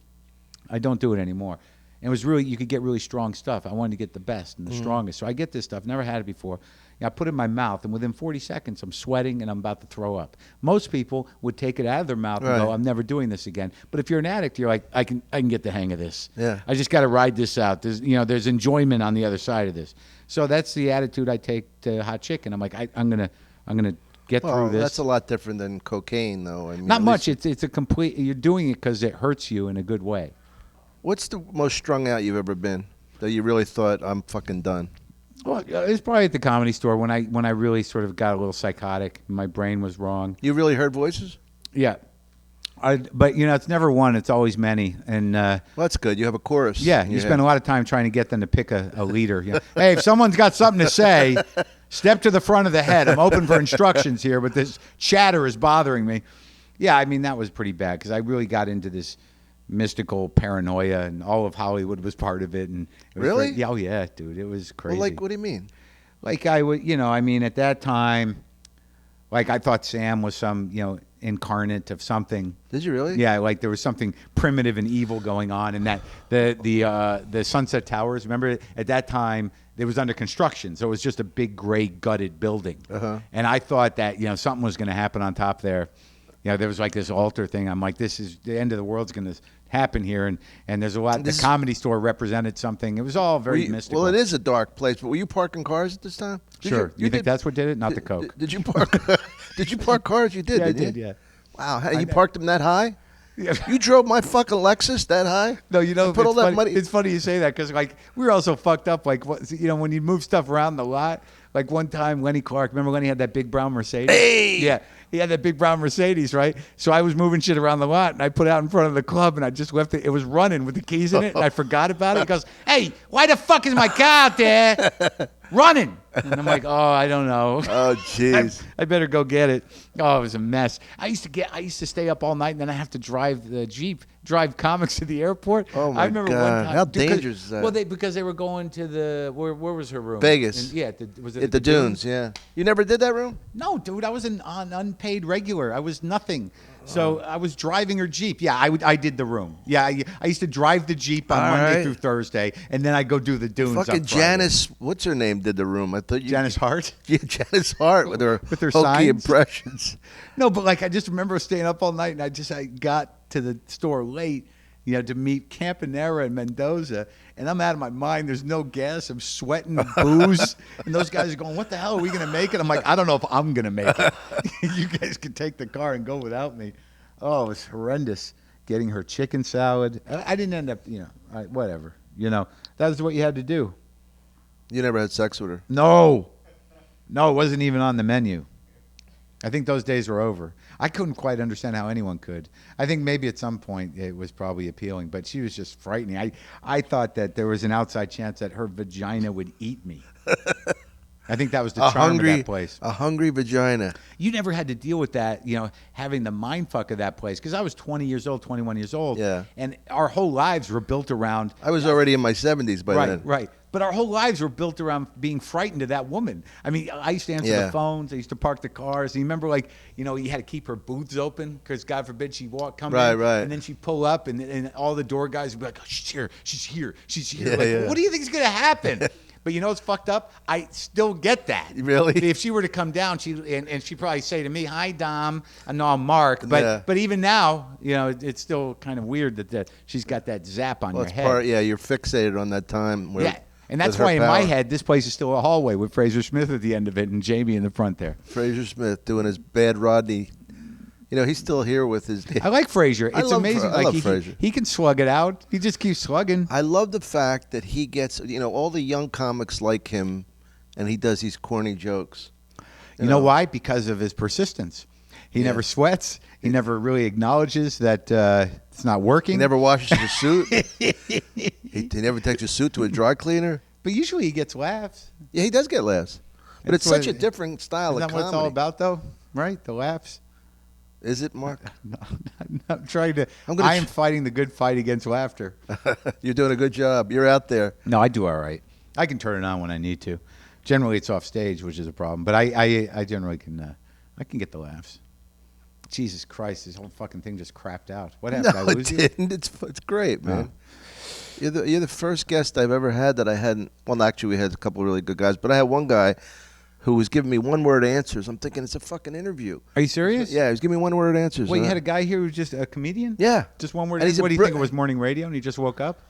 I don't do it anymore. And it was really, you could get really strong stuff. I wanted to get the best and the strongest. So I get this stuff. Never had it before. I put it in my mouth, and within 40 seconds, I'm sweating and I'm about to throw up. Most people would take it out of their mouth and go, Right. I'm never doing this again. But if you're an addict, you're like, I can get the hang of this. Yeah. I just got to ride this out. There's enjoyment on the other side of this. So that's the attitude I take to hot chicken. I'm like, I'm gonna get Well, through this. that's a lot different than cocaine, though. I mean, Not at much. least- It's a complete. You're doing it because it hurts you in a good way. What's the most strung out you've ever been that you really thought I'm fucking done? Well, it's probably at the Comedy Store when I really sort of got a little psychotic. My brain was wrong. You really heard voices? Yeah, but it's never one. It's always many. And Well, that's good. You have a chorus. yeah, in you your spend head. a lot of time trying to get them to pick a leader. Hey, if someone's got something to say, step to the front of the head. I'm open for instructions here, but this chatter is bothering me. Yeah, I mean that was pretty bad because I really got into this mystical paranoia, and all of Hollywood was part of it. And it was Really? great. Yeah, oh yeah, dude, it was crazy. Well, like, what do you mean? Like I would, I mean, at that time, like I thought Sam was some, incarnate of something. Did you really? Yeah, like there was something primitive and evil going on, and that the Sunset Towers. Remember, at that time, it was under construction, so it was just a big gray gutted building. Uh-huh. And I thought that something was going to happen on top there. There was like this altar thing. I'm like, this is the end of the world's going to happen here, and there's a lot. The Comedy Store represented something. It was all very mystical. Well, it is a dark place, but were you parking cars at this time? Sure. You think did- that's what did it? Not the coke. Did you park? Did you park cars? You did, Yeah, I didn't you? did, yeah. Wow, you parked them that high? Yeah. You drove my fucking Lexus that high? No, And put all it's that funny, money. It's funny you say that because like we were also fucked up. Like when you move stuff around the lot. Like one time, Lenny Clark. Remember Lenny had that big brown Mercedes? Hey! Yeah, he had that big brown Mercedes, right? So I was moving shit around the lot, and I put it out in front of the club, and I just left it. It was running with the keys in it, and I forgot about it. He goes, "Hey, why the fuck is my car out there running?" And I'm like, "Oh, I don't know." Oh, jeez. I better go get it. Oh, it was a mess. I used to stay up all night, and then I have to drive the Jeep, drive comics to the airport. Oh, my I remember God. one time. How because- dangerous is that? Well, because they were going to the where was her room? Vegas. Was it At the Dunes, yeah. You never did that room? No, dude, I was on unpaid regular. I was nothing. So I was driving her Jeep. Yeah, I did the room. Yeah, I used to drive the Jeep on All Monday right. through Thursday, and then I go do the Dunes. on Fucking Friday. Janice, what's her name, did the room. I thought you. Janice Hart. Yeah, Janice Hart with her her hokey signs? impressions. No, but like I just remember staying up all night, and I got to the store late, to meet Campanera and Mendoza, and I'm out of my mind. There's no gas. I'm sweating booze, and those guys are going, "What the hell are we gonna make it?" I'm like, "I don't know if I'm gonna make it. You guys can take the car and go without me." Oh, it was horrendous. Getting her chicken salad. I didn't end up, whatever. That was what you had to do. You never had sex with her. No, it wasn't even on the menu. I think those days were over. I couldn't quite understand how anyone could. I think maybe at some point it was probably appealing, but she was just frightening. I thought that there was an outside chance that her vagina would eat me. I think that was the charm of that place. A hungry vagina. You never had to deal with that, having the mind fuck of that place. Because I was 20 years old, 21 years old. Yeah. And our whole lives were built around... I was already in my 70s by then. Right. But our whole lives were built around being frightened of that woman. I mean, I used to answer the phones. I used to park the cars. And you remember, you had to keep her booths open because, God forbid, she'd come in. Right. And then she'd pull up, and all the door guys would be like, oh, she's here. Yeah. What do you think is going to happen? But you know what's fucked up? I still get that. Really? If she were to come down, and she'd probably say to me, "Hi, Dom." I know I'm Mark, but even now, it's still kind of weird that she's got that zap on your head. You're fixated on that time. And that's why in my head, this place is still a hallway with Fraser Smith at the end of it and Jamie in the front there. Fraser Smith doing his bad Rodney. He's still here with his... I like Fraser. It's amazing. I love Fraser. He can slug it out. He just keeps slugging. I love the fact that he gets, all the young comics like him, and he does these corny jokes. You know why? Because of his persistence. He never sweats. He never really acknowledges that it's not working. He never washes his suit. he never takes his suit to a dry cleaner. But usually he gets laughs. Yeah, he does get laughs. But it's such a different style of comedy. Isn't that what it's all about, though? Right? The laughs? Is it, Mark? No, I'm trying to... I am fighting the good fight against laughter. You're doing a good job. You're out there. No, I do all right. I can turn it on when I need to. Generally, it's off stage, which is a problem. But I generally can... I can get the laughs. Jesus Christ, this whole fucking thing just crapped out. What happened? No, I lose it didn't. It's great, man. You're the first guest I've ever had that I hadn't... Well, actually, we had a couple of really good guys. But I had one guy who was giving me one-word answers. I'm thinking it's a fucking interview. Are you serious? Yeah, he was giving me one-word answers. Wait, you had a guy here who's just a comedian? Yeah. Just one word? And What do you think? It was morning radio and he just woke up?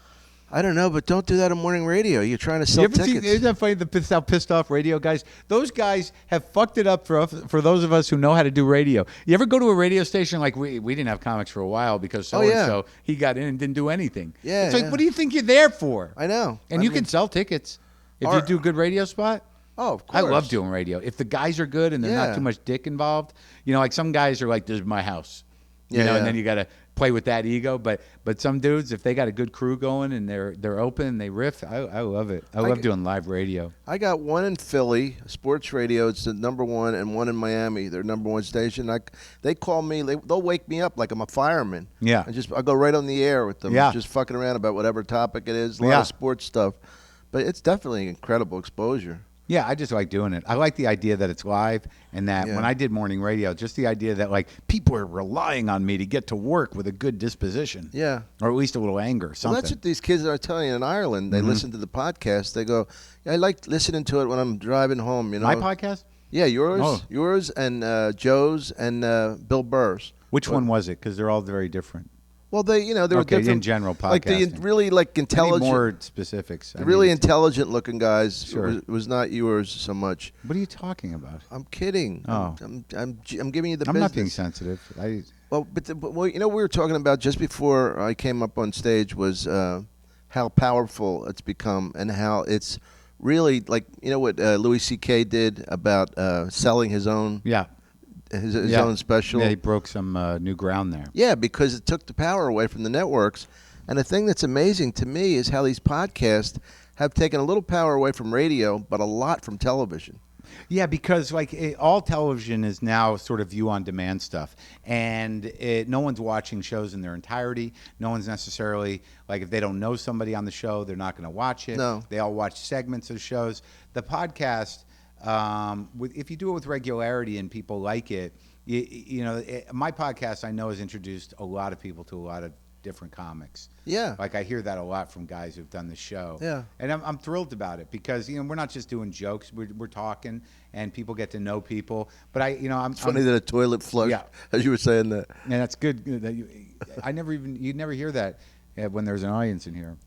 I don't know, but don't do that on morning radio. You're trying to sell tickets. Isn't that funny, how pissed off radio guys? Those guys have fucked it up for those of us who know how to do radio. You ever go to a radio station like we didn't have comics for a while because so-and-so, he got in and didn't do anything. Yeah. It's like, what do you think you're there for? I know. And you can sell tickets if you do a good radio spot. Oh, of course. I love doing radio. If the guys are good and there's not too much dick involved, like some guys are like, "This is my house," and then you got to play with that ego. But some dudes, if they got a good crew going and they're open and they riff, I love it. I love doing live radio. I got one in Philly, sports radio. It's the number one, and one in Miami, their number one station. They call me. They'll wake me up like I'm a fireman. Yeah. I go right on the air with them. Yeah. Just fucking around about whatever topic it is. A lot of sports stuff, but it's definitely incredible exposure. Yeah, I just like doing it. I like the idea that it's live and that when I did morning radio, just the idea that people are relying on me to get to work with a good disposition. Yeah. Or at least a little anger, something. Well, that's what these kids are telling you in Ireland. They listen to the podcast. They go, I like listening to it when I'm driving home, My podcast? Yeah, yours and Joe's and Bill Burr's. Which one was it? Because they're all very different. Well, they were different. In general, podcasting. Like the really intelligent, I need more specifics. The really intelligent looking guys. Sure. Was not yours so much. What are you talking about? I'm kidding. Oh. I'm giving you the business. I'm not being sensitive. Well, we were talking about just before I came up on stage was how powerful it's become and how it's really what Louis C.K. did about selling his own. Yeah. His own special. Yeah, he broke some new ground there. Yeah, because it took the power away from the networks. And the thing that's amazing to me is how these podcasts have taken a little power away from radio, but a lot from television. Yeah, because all television is now sort of view-on-demand stuff, and no one's watching shows in their entirety. No one's necessarily if they don't know somebody on the show, they're not going to watch it. No, they all watch segments of shows. The podcast. If you do it with regularity and people like it, my podcast I know has introduced a lot of people to a lot of different comics. Yeah. I hear that a lot from guys who've done the show. Yeah. And I'm thrilled about it because, we're not just doing jokes. We're talking and people get to know people. But it's funny that a toilet flushed as you were saying that. And that's good. You'd never hear that when there's an audience in here.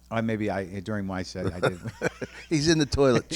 During my set I did. He's in the toilet.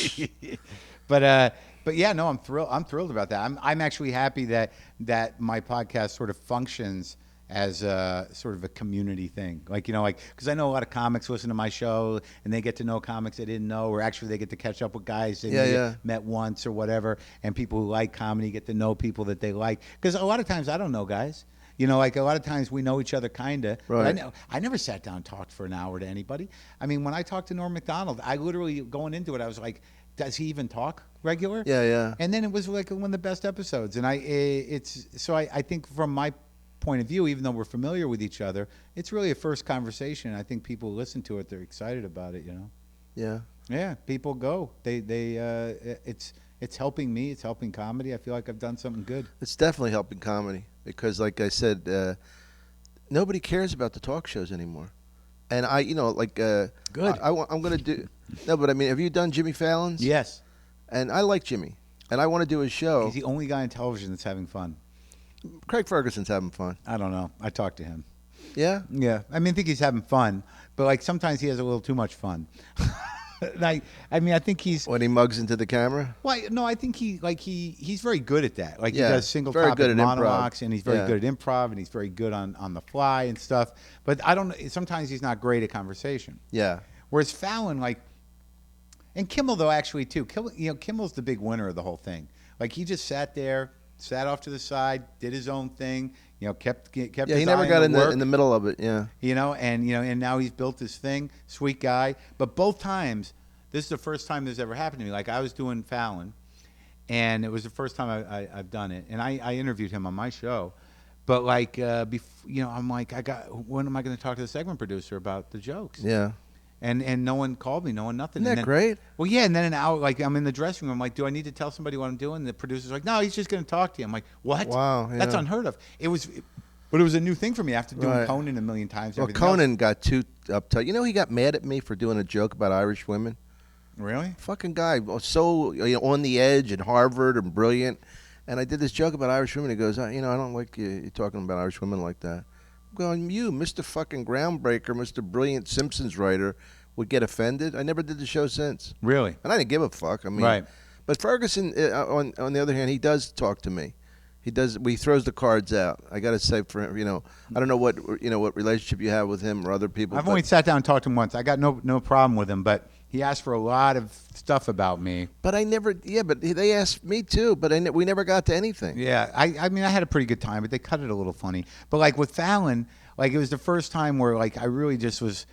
But yeah, no, I'm thrilled about that. I'm actually happy that my podcast sort of functions as a sort of a community thing. Like, because I know a lot of comics listen to my show and they get to know comics they didn't know, or actually they get to catch up with guys they maybe met once or whatever. And people who like comedy get to know people that they like. Because a lot of times I don't know guys. Like a lot of times we know each other kind of. Right. But I never sat down and talked for an hour to anybody. I mean, when I talked to Norm Macdonald, I literally, going into it, I was like, does he even talk regular? Yeah. And then it was like one of the best episodes. And I think from my point of view, even though we're familiar with each other, it's really a first conversation. I think people listen to it, they're excited about it, Yeah, people go. It's helping me. It's helping comedy. I feel like I've done something good. It's definitely helping comedy because, like I said, nobody cares about the talk shows anymore. And Good. I'm going to do. No, but I mean, have you done Jimmy Fallon's? Yes. And I like Jimmy, and I want to do his show. He's the only guy on television that's having fun. Craig Ferguson's having fun. I don't know. I talked to him. Yeah. Yeah. I think he's having fun, but like sometimes he has a little too much fun. I think he's. When he mugs into the camera. Well, no, I think he's very good at that. Like Yeah, he does single very topic good at monologues, improv. and he's very Yeah. good at improv, and he's very good on the fly and stuff. But I don't. Sometimes he's not great at conversation. Yeah. Whereas Fallon, and Kimmel though actually too. Kimmel's the big winner of the whole thing. Like he just sat there, sat off to the side, did his own thing. Kept. Yeah, his he never eye got on work. in the middle of it. Yeah. And now he's built his thing. Sweet guy. But both times, this is the first time this ever happened to me. Like I was doing Fallon, and it was the first time I've done it. And I interviewed him on my show. But I'm like, when am I going to talk to the segment producer about the jokes? Yeah. And no one called me, no one nothing. Isn't And that then, great? Well, yeah, and then an hour, like I'm in the dressing room, I'm like, do I need to tell somebody what I'm doing? And the producer's like, no, he's just going to talk to you. I'm like, what? Wow, That's yeah. unheard of. But it was a new thing for me after doing Right. Conan a million times. Well, everything else. Conan got too uptight. He got mad at me for doing a joke about Irish women. Really? Fucking guy, so on the edge at Harvard and brilliant. And I did this joke about Irish women. He goes, I don't like you talking about Irish women like that. I'm going, you, Mr. fucking groundbreaker, Mr. Brilliant Simpsons writer, would get offended. I never did the show since. Really? And I didn't give a fuck. I mean, Right. But Ferguson, on the other hand, he does talk to me. He does. He throws the cards out. I got to say for him, I don't know what relationship you have with him or other people. I've only sat down and talked to him once. I got no problem with him, but he asked for a lot of stuff about me. But I never. Yeah, but they asked me too. But we never got to anything. Yeah, I mean, I had a pretty good time, but they cut it a little funny. But like with Fallon, like it was the first time where like I really just was.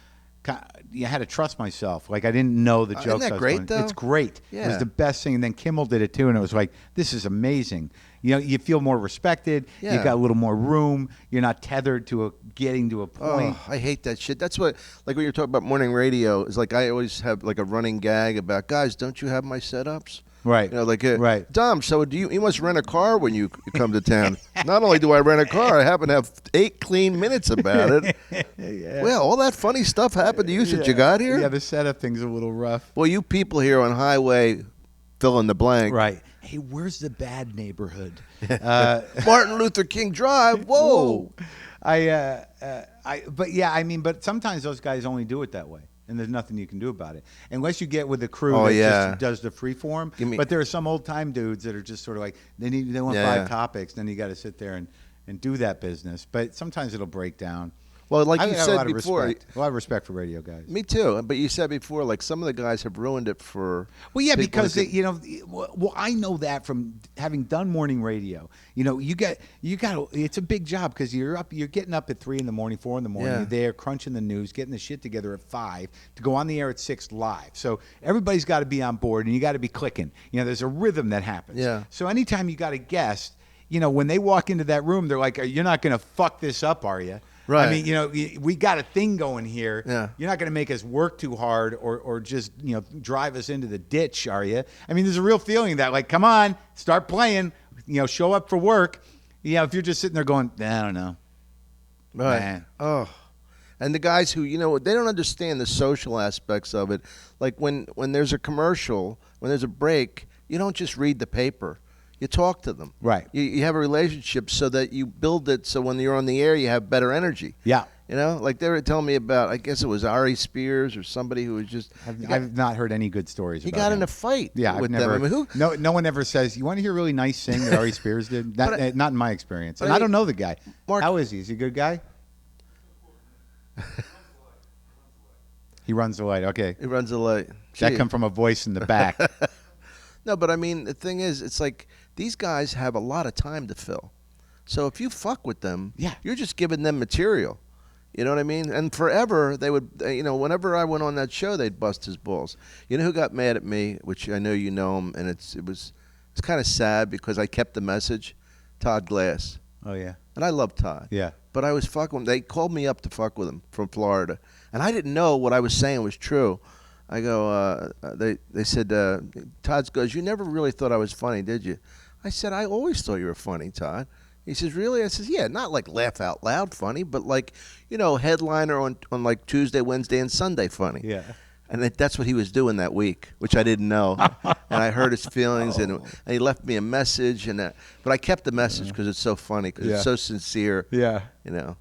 I had to trust myself. Like I didn't know the jokes. Isn't that great though? It's great. Yeah. It was the best thing. And then Kimmel did it too, and it was like, this is amazing. You feel more respected. Yeah. You got a little more room. You're not tethered to getting to a point. Oh, I hate that shit. That's what, like when you're talking about morning radio, is like I always have like a running gag about, guys, don't you have my setups? Right. Right. Dom, so you must rent a car when you come to town. Not only do I rent a car, I happen to have 8 clean minutes about it. Yeah. Well, all that funny stuff happened to you since you got here? Yeah, the setup thing's a little rough. Well, you people here on Highway, fill in the blank. Right. Hey, where's the bad neighborhood? Martin Luther King Drive. Whoa. But sometimes those guys only do it that way, and there's nothing you can do about it unless you get with a crew that just does the free form. But there are some old time dudes that are just sort of like they want 5 topics, then you got to sit there and do that business. But sometimes it'll break down. Well, like I you got said a lot before, of respect. A lot of respect for radio guys. Me too. But you said before, like some of the guys have ruined it for. Well, yeah, people because that I know that from having done morning radio. You got. It's a big job because you're getting up at 3 in the morning, 4 in the morning. Yeah. You're there crunching the news, getting the shit together at 5 to go on the air at 6 live. So everybody's got to be on board, and you got to be clicking. There's a rhythm that happens. Yeah. So anytime you got a guest, when they walk into that room, they're like, "You're not going to fuck this up, are you?" Right. I mean, we got a thing going here. Yeah. You're not going to make us work too hard or just, drive us into the ditch, are you? I mean, there's a real feeling that, like, come on, start playing, show up for work. If you're just sitting there going, I don't know. Right. Man. Oh. And the guys who, they don't understand the social aspects of it. Like when there's a commercial, when there's a break, you don't just read the paper. You talk to them. Right. You have a relationship so that you build it so when you're on the air, you have better energy. Yeah. You know, like they were telling me about, I guess it was Ari Spears or somebody who was just. I've not heard any good stories He about got him. in a fight Yeah, with I've never. them. I mean, who? No one ever says, you want to hear a really nice thing that Ari Spears did? That, not in my experience. And I I mean, don't know the guy. Mark- How is he? Is he a good guy? He runs the light. Okay. He runs a light. That Gee. come from a voice in the back. No, but I mean, the thing is, it's like these guys have a lot of time to fill. So if you fuck with them, Yeah. you're just giving them material. You know what I mean? And forever, they would, whenever I went on that show, they'd bust his balls. You know who got mad at me, which I know you know him, and it's kind of sad because I kept the message? Todd Glass. Oh, yeah. And I love Todd. Yeah. But I was fucking with him. They called me up to fuck with him from Florida. And I didn't know what I was saying was true. I go, they said, Todd goes, you never really thought I was funny, did you? I said, I always thought you were funny, Todd. He says, really? I says, yeah, not like laugh out loud funny, but like, headliner on like Tuesday, Wednesday, and Sunday funny. Yeah. And that's what he was doing that week, which I didn't know. And I hurt his feelings, and he left me a message. But I kept the message because it's so funny, because it's so sincere. Yeah. Well,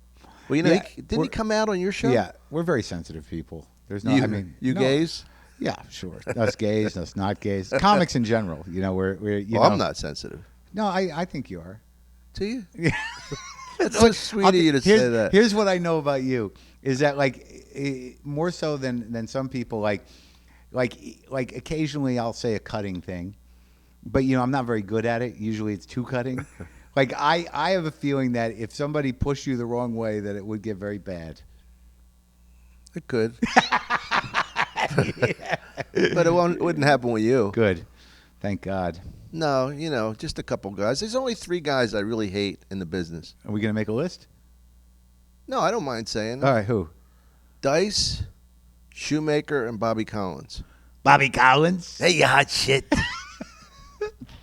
Yeah, didn't he come out on your show? Yeah. We're very sensitive people. There's no, You no. gays? Yeah, sure. Us gays, us not gays. Comics in general. We're I'm not sensitive. No, I think you are. To you? Yeah. That's so sweet of you to say that. Here's what I know about you is that more so than some people like occasionally I'll say a cutting thing, but I'm not very good at it. Usually it's too cutting. Like I have a feeling that if somebody pushed you the wrong way, that it would get very bad. It could. But it wouldn't happen with you. Good. Thank God. No, just a couple guys. There's only 3 guys I really hate in the business. Are we gonna make a list? No, I don't mind saying. All right, who? Dice, Shoemaker, and Bobby Collins. Bobby Collins. Hey, you hot shit.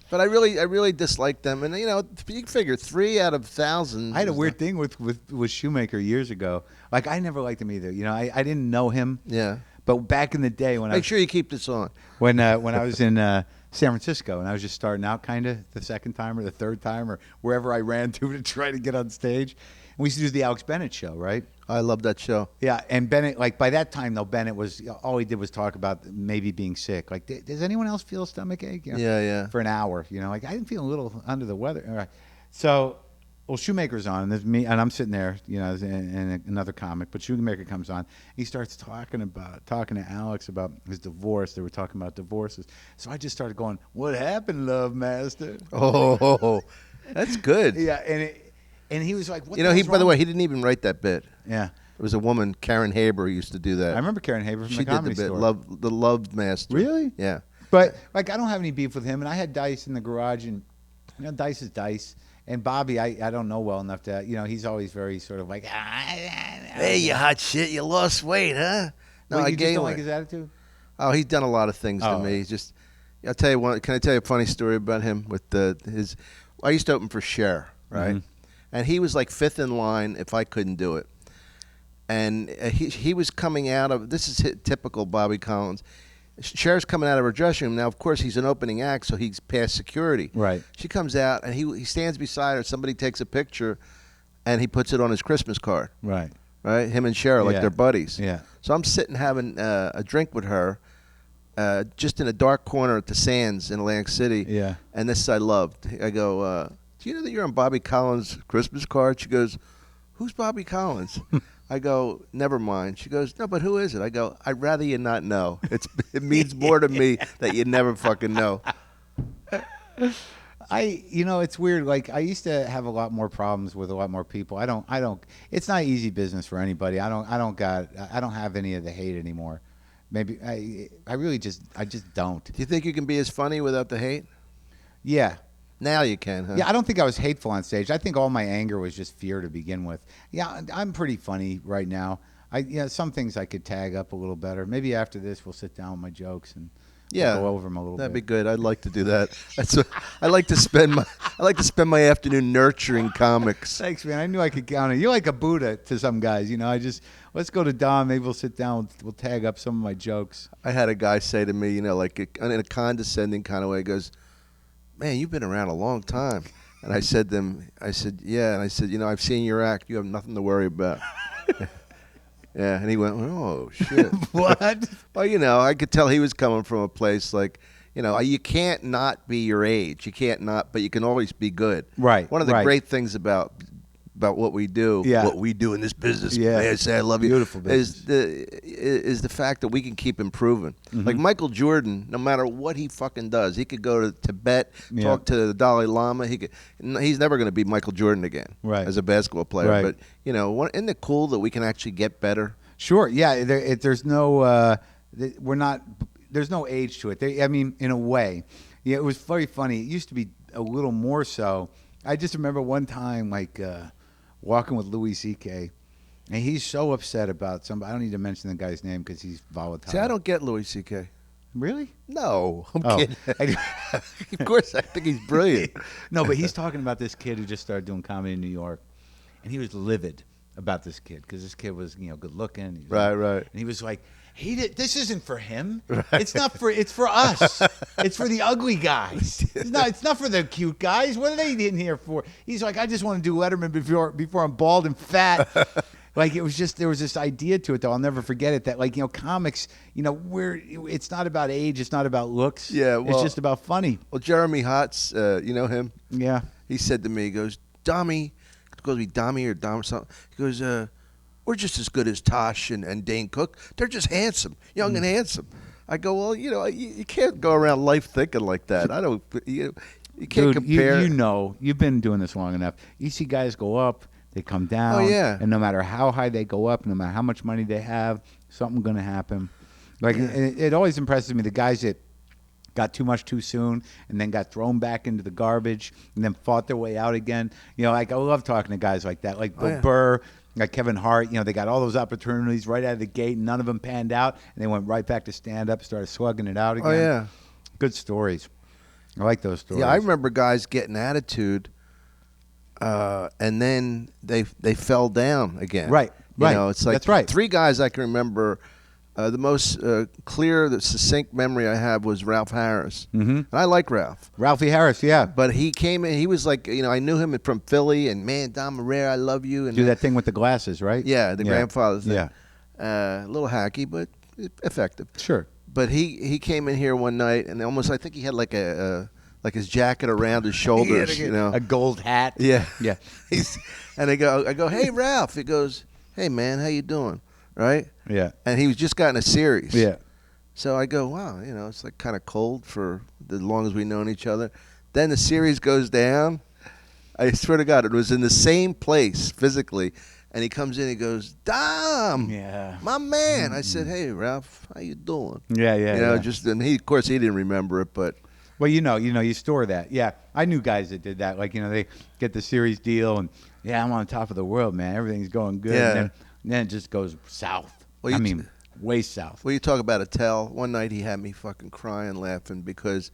But I really dislike them, and you can figure 3 out of thousands. I had a weird thing with Shoemaker years ago. Like I never liked him either. I didn't know him. Yeah. But back in the day when Make sure you keep this on. when I was in San Francisco and I was just starting out, kind of the second time or the third time or wherever I ran to try to get on stage, and we used to do the Alex Bennett show, right? I love that show. Yeah, and Bennett, like by that time though, Bennett was all he did was talk about maybe being sick. Like, does anyone else feel a stomach ache? Yeah. For an hour, like I didn't feel a little under the weather. All right. So, well, Shoemaker's on, and there's me, and I'm sitting there, and another comic. But Shoemaker comes on. He starts talking to Alex about his divorce. They were talking about divorces. So I just started going, "What happened, Love Master?" Oh, that's good. Yeah, and he was like, "What?" He by the way, he didn't even write that bit. Yeah. It was a woman, Karen Haber, who used to do that. I remember Karen Haber from She the did the Comedy bit, Store. the Love Master. Really? Yeah. But I don't have any beef with him, and I had Dice in the garage, and Dice is Dice, and Bobby I don't know well enough to he's always very sort of like, Hey, you hot shit, you lost weight, huh? No, Wait, I you just gained don't weight. like his attitude? Oh, he's done a lot of things to Oh. me. He's just, I'll tell you one. Can I tell you a funny story about him with his? I used to open for Cher, right? Mhm. And he was like 5th in line if I couldn't do it. And he was coming out of, this is typical Bobby Collins. Cher's coming out of her dressing room. Now, of course, he's an opening act, so he's past security. Right. She comes out, and he stands beside her. Somebody takes a picture, and he puts it on his Christmas card. Right. Right? Him and Cher, like Yeah. they're buddies. Yeah. So I'm sitting having a drink with her, just in a dark corner at the Sands in Atlantic City. Yeah. And this I loved. I go, do you know that you're on Bobby Collins' Christmas card? She goes, who's Bobby Collins? I go, never mind. She goes, no, but who is it? I go, I'd rather you not know. It means more to me that you never fucking know. It's weird. Like I used to have a lot more problems with a lot more people. I don't. It's not easy business for anybody. I don't have any of the hate anymore. Maybe I just don't. Do you think you can be as funny without the hate? Yeah. Now you can, huh? Yeah, I don't think I was hateful on stage. I think all my anger was just fear to begin with. Yeah, I'm pretty funny right now. Some things I could tag up a little better. Maybe after this we'll sit down with my jokes and Yeah, go over them a little that'd bit. be good. I'd like to do that. That's what, I like to spend my afternoon nurturing comics. Thanks, man. I knew I could count on you. You're like a Buddha to some guys. Let's go to Don. Maybe we'll sit down. We'll tag up some of my jokes. I had a guy say to me, like in a condescending kind of way, he goes, "Man, you've been around a long time." And I said to him, yeah, and I said, I've seen your act. You have nothing to worry about. Yeah, and he went, oh, shit. What? Well, you know, I could tell he was coming from a place like, you know, you can't not be your age. You can't not, but you can always be good. Right, One of the right. great things about what we do, Yeah. what we do in this business, Yeah. may I say I love you, Beautiful is the fact that we can keep improving. Like Michael Jordan, no matter what he fucking does, he could go to Tibet, Yeah. talk to the Dalai Lama. He's never going to be Michael Jordan again Right. as a basketball player. Right. But, you know, isn't it cool that we can actually get better? Sure. Yeah. There's no. We're not. There's no age to it. I mean, in a way, yeah. It was very funny. It used to be a little more so. I just remember one time, like walking with Louis C.K. and he's so upset about somebody. I don't need to mention the guy's name because he's volatile. See, I don't get Louis C.K. Really. No, I'm Oh. kidding. Of course, I think he's brilliant. No, but he's talking about this kid who just started doing comedy in New York, and he was livid about this kid because this kid was, you know, good looking. He was- Right. And he was like, this isn't for him. It's not for. It's for us. It's for the ugly guys. It's not for the cute guys. What are they in here for? He's like, I just want to do Letterman before I'm bald and fat. Like, it was just, there was this idea to it, though. I'll never forget it. That, like, you know, comics, you know, it's not about age. It's not about looks. Yeah, it's well- just about funny. Well, Jeremy Hotz, you know him? Yeah. He said to me, he goes, Dami, it goes to be Dami or Dom or something. He goes, we're just as good as Tosh and Dane Cook. They're just handsome, young and handsome. I go, well, you know, you can't go around life thinking like that. I don't, you can't Dude, compare. you know, you've been doing this long enough. You see guys go up, they come down. Oh, yeah. And no matter how high they go up, no matter how much money they have, something's going to happen. Like, it always impresses me, the guys that got too much too soon and then got thrown back into the garbage and then fought their way out again. You know, like, I love talking to guys like that, like Bill yeah. Burr, like Kevin Hart. You know, they got all those opportunities right out of the gate, and none of them panned out, and they went right back to stand up, started slugging it out again. Oh, yeah. Good stories. I like those stories. Yeah, I remember guys getting attitude, and then they fell down again. Right, You right. know, it's like That's right. 3 guys I can remember. The most clear, the succinct memory I have was Ralph Harris. Mm-hmm. And I like Ralph. Ralphie Harris, yeah. But he came in, he was like, you know, I knew him from Philly, and man, Dom Irrera, I love you. And Do that thing with the glasses, right? Yeah, the grandfather thing. Yeah. A little hacky, but effective. Sure. But he came in here one night, and almost, I think he had like like his jacket around his shoulders, you know. A gold hat. Yeah. Yeah. And I go, hey, Ralph. He goes, hey, man, how you doing? Right? Yeah. And he was just gotten a series. Yeah. So I go, wow, you know, it's like kind of cold for as long as we've known each other. Then the series goes down. I swear to God, it was in the same place physically. And he comes in, he goes, Dom, Yeah. my man. I said, hey, Ralph, how you doing? Yeah, yeah. You know, yeah. just, and he, of course, he didn't remember it, but Well, you store that. Yeah, I knew guys that did that. Like, you know, they get the series deal, and yeah, I'm on top of the world, man. Everything's going good. Yeah. And then it just goes south. Well, I you mean, way south. well, you talk about a tell. One night he had me fucking crying, laughing because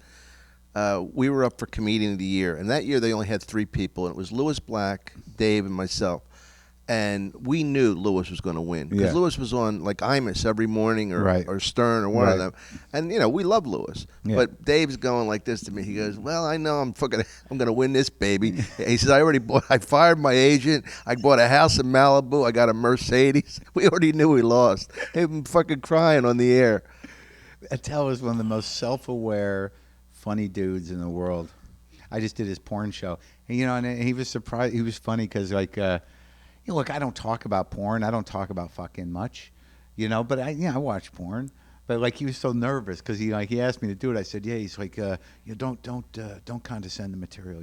we were up for Comedian of the Year, and that year they only had 3 people, and it was Louis Black, Dave, and myself. And we knew Louis was going to win because Yeah. Louis was on like Imus every morning or, Right. or Stern or one Right. of them, and you know we love Louis. Yeah. But Dave's going like this to me. He goes, "Well, I know I'm gonna win this baby." He says, I fired my agent. I bought a house in Malibu. I got a Mercedes. We already knew we lost. Him fucking crying on the air. Attell is one of the most self-aware, funny dudes in the world. I just did his porn show, and he was surprised. He was funny because, like, look, I don't talk about porn. I don't talk about fucking much, but I watch porn. But like, he was so nervous because he asked me to do it. I said, yeah. He's like, don't condescend the material.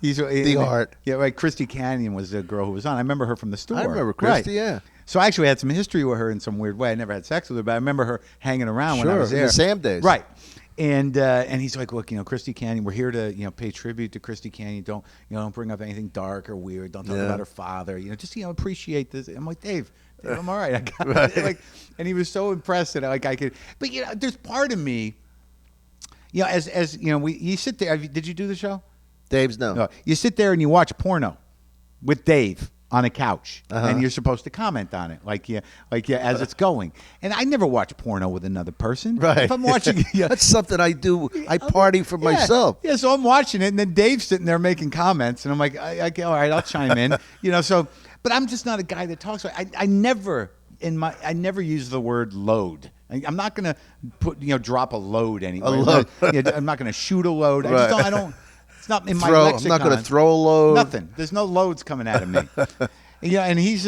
He's The art. Yeah, right. Christy Canyon was the girl who was on. I remember her from the store. I remember Right. Christy. Yeah. So I actually had some history with her in some weird way. I never had sex with her, but I remember her hanging around when I Sure, was in there. the Sam days. Right. And he's like, look, Christy Canyon, we're here to pay tribute to Christy Canyon. Don't bring up anything dark or weird. Don't talk Yeah. about her father. Just appreciate this. I'm like, Dave, I'm all right. I got it. Like, and he was so impressed that I could. But there's part of me, as you sit there. Did you do the show? Dave's no. No. You sit there and you watch porno with Dave on a couch, Uh-huh. and you're supposed to comment on it, as it's going. And I never watch porno with another person. Right. If I'm watching, That's something I do. I party for myself. Yeah, so I'm watching it, and then Dave's sitting there making comments, and I'm like, all right, I'll chime in. So But I'm just not a guy that talks. I never use the word load. I'm not gonna drop a load anyway. I'm not gonna shoot a load. Right. I don't. It's not in my lexicon. I'm not gonna throw a load. Nothing. There's no loads coming out of me. And he's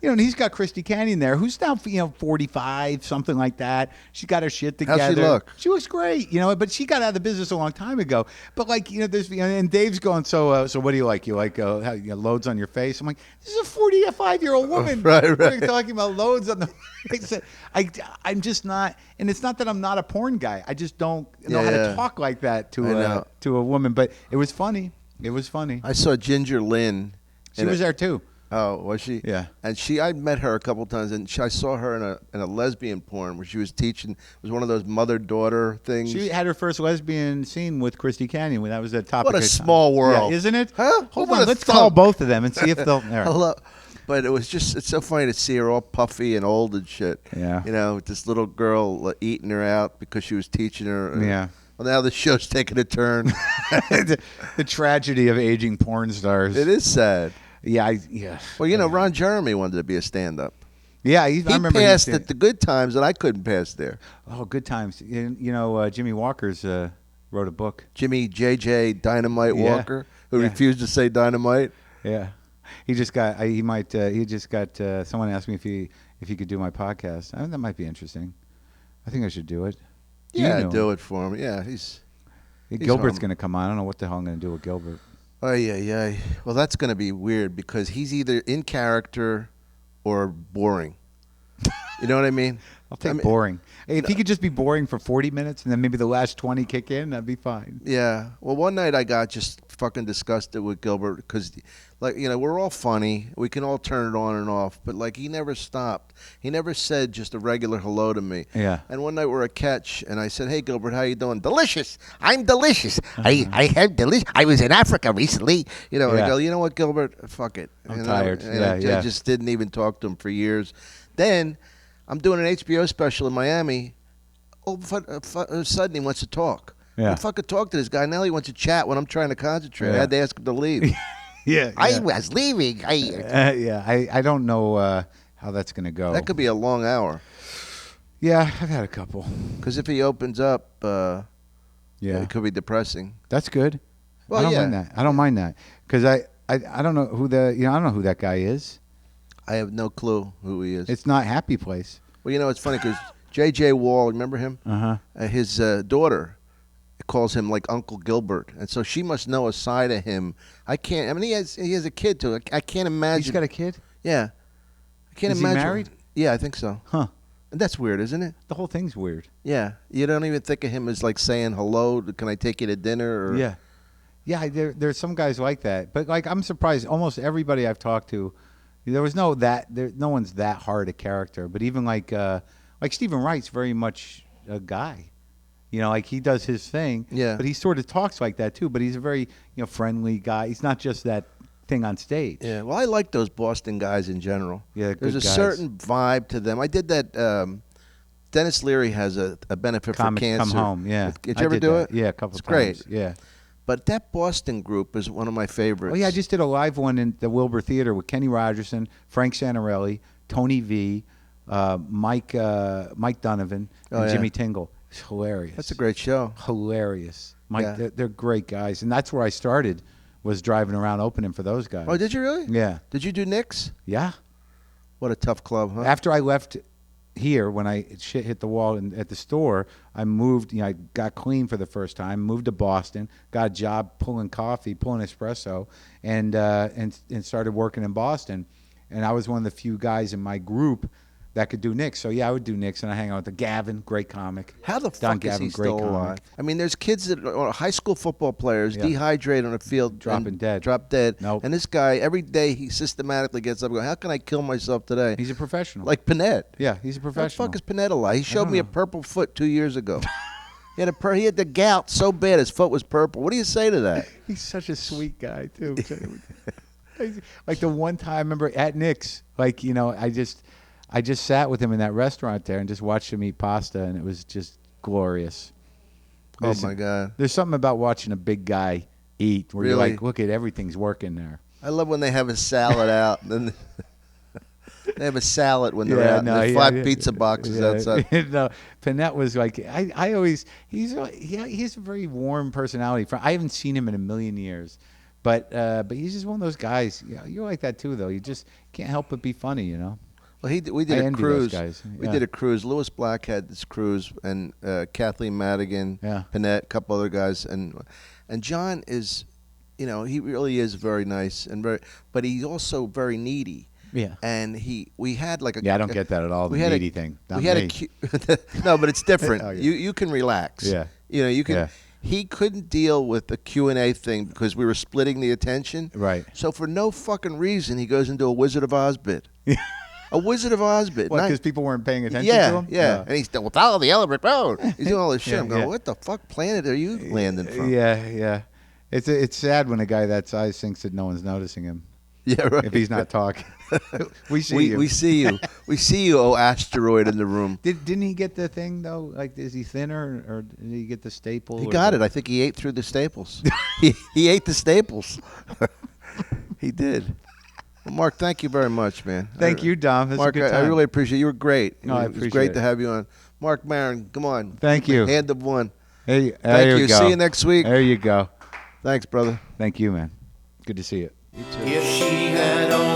and he's got Christy Canyon there, who's now 45, something like that. She got her shit together. How's she look? She looks great, but she got out of the business a long time ago. But there's and Dave's going, so what do you like? You like loads on your face? I'm like, this is a 45-year-old woman. Right. We're talking about loads on the face. I'm just not, and it's not that I'm not a porn guy. I just don't know how to talk like that to a woman. But it was funny. It was funny. I saw Ginger Lynn. She was there too. Oh, was she? Yeah. And I met her a couple times, and I saw her in a lesbian porn where she was teaching. It was one of those mother-daughter things. She had her first lesbian scene with Christy Canyon when that was the topic. What a small world. Yeah, isn't it? Huh? Hold on, let's call both of them and see if they'll. Hello. But it's so funny to see her all puffy and old and shit. Yeah. With this little girl eating her out because she was teaching her. Yeah. Well, now the show's taking a turn. the tragedy of aging porn stars. It is sad. Yeah, Well, Ron Jeremy wanted to be a stand-up. Yeah, He passed at the Good Times, and I couldn't pass there. Oh, Good Times. Jimmy Walker's wrote a book. Jimmy J.J. Dynamite Walker, who refused to say dynamite. Yeah, he just got. Someone asked me if he could do my podcast. That might be interesting. I think I should do it. Do it for him. Yeah, Gilbert's going to come on. I don't know what the hell I'm going to do with Gilbert. Oh, yeah. Well, that's going to be weird because he's either in character or boring. You know what I mean? I'll take boring. Hey, if he could just be boring for 40 minutes and then maybe the last 20 kick in, that'd be fine. Yeah. Well, one night I got just fucking disgusted with Gilbert because, we're all funny. We can all turn it on and off. But, he never stopped. He never said just a regular hello to me. Yeah. And one night we're at Catch, and I said, hey, Gilbert, how you doing? Delicious. I'm delicious. I have delicious. I was in Africa recently. I go, you know what, Gilbert? Fuck it. I'm tired. And I just didn't even talk to him for years. Then I'm doing an HBO special in Miami. All of a sudden, he wants to talk. Yeah. I fucking talk to this guy. Now he wants to chat when I'm trying to concentrate. I had to ask him to leave. Yeah. I was leaving. I don't know how that's going to go. That could be a long hour. Yeah, I've had a couple. Because if he opens up, it could be depressing. That's good. Well, I don't mind that. Because I don't know who I don't know who that guy is. I have no clue who he is. It's not Happy Place. Well, it's funny because J.J. Wall, remember him? Uh-huh. His daughter calls him like Uncle Gilbert, and so she must know a side of him. He has a kid too. I can't imagine. He's got a kid? Yeah. I can't imagine. Is he married? Yeah, I think so. Huh. And that's weird, isn't it? The whole thing's weird. Yeah. You don't even think of him as saying hello, can I take you to dinner? Or... Yeah. Yeah, there's some guys like that. But I'm surprised almost everybody I've talked to, no one's that hard a character. But even like Stephen Wright's very much a guy. He does his thing. Yeah. But he sort of talks like that too. But he's a very friendly guy. He's not just that thing on stage. Yeah. Well, I like those Boston guys in general. Yeah, there's a guys. certain vibe to them. I did that. Dennis Leary has a benefit for cancer. Come Home. Yeah. Did you ever do it? Yeah, a couple it's times. Great. Yeah. But that Boston group is one of my favorites. Oh yeah, I just did a live one in the Wilbur Theater with Kenny Rogerson, Frank Santarelli, Tony V, Mike Donovan, and Jimmy Tingle. It's hilarious. That's a great show. Hilarious. They're great guys, and that's where I started. Was driving around opening for those guys. Oh, did you really? Yeah. Did you do Knicks? Yeah. What a tough club, huh? After I left here, when shit hit the wall at the store, I moved. I got clean for the first time. Moved to Boston. Got a job pulling espresso, and started working in Boston. And I was one of the few guys in my group that could do Knicks. So yeah, I would do Knicks, and I hang out with the Gavin, great comic. How the Don fuck Gavin, is he still great alive? comic. I mean, there's kids that are high school football players dehydrate on the field, Drop dead. Nope. And this guy, every day, he systematically gets up and goes, "How can I kill myself today?" He's a professional. Like Panette. Yeah, he's a professional. How the fuck is Panette alive? He showed me a purple foot 2 years ago. He had the gout so bad his foot was purple. What do you say to that? He's such a sweet guy too. Like the one time I remember at Nick's, I just sat with him in that restaurant there and just watched him eat pasta, and it was just glorious. Oh my God! There's something about watching a big guy eat where you're Really? like, look at everything's working there. I love when they have a salad out. Then they have a salad when they're out. no, There's 5 pizza boxes outside. No, Panette was like, I always, he's a very warm personality. I haven't seen him in a million years, but he's just one of those guys. You're like that too, though. You just can't help but be funny, you know. Well, we did I a envy those cruise. guys. We Yeah. did a cruise. Lewis Black had this cruise, and Kathleen Madigan, Yeah. Panette, a couple other guys, and John is, he really is very nice but he's also very needy. Yeah. And we had like a Yeah, I don't get that at all. The we had needy thing. Not we had me. no, but it's different. Oh, yeah. You can relax. Yeah. You can. Yeah. He couldn't deal with the Q&A thing because we were splitting the attention. Right. So for no fucking reason, he goes into a Wizard of Oz bit. A Wizard of Oz bit. What? Because people weren't paying attention to Yeah, him. yeah. And he's still follow the Elbert Road. He's doing all this shit. Yeah, I'm going, yeah. what the fuck planet are you landing from? Yeah. It's sad when a guy that size thinks that no one's noticing him Yeah, right. if he's not talking. We see we, you. we see you. We see you, oh asteroid in the room. Didn't he get the thing though? Like, is he thinner or did he get the staple? He got it. I think he ate through the staples. he ate the staples. He did. Well, Mark, thank you very much, man. Thank you, Dom. This Mark, was a good I time. really appreciate it. You were great. No, I It was appreciate great it. to have you on. Marc Maron, come on. Thank you. Hand of one. Hey, Thank there you. go. See you next week. There you go. Thanks, brother. Thank you, man. Good to see you. You too. If she had only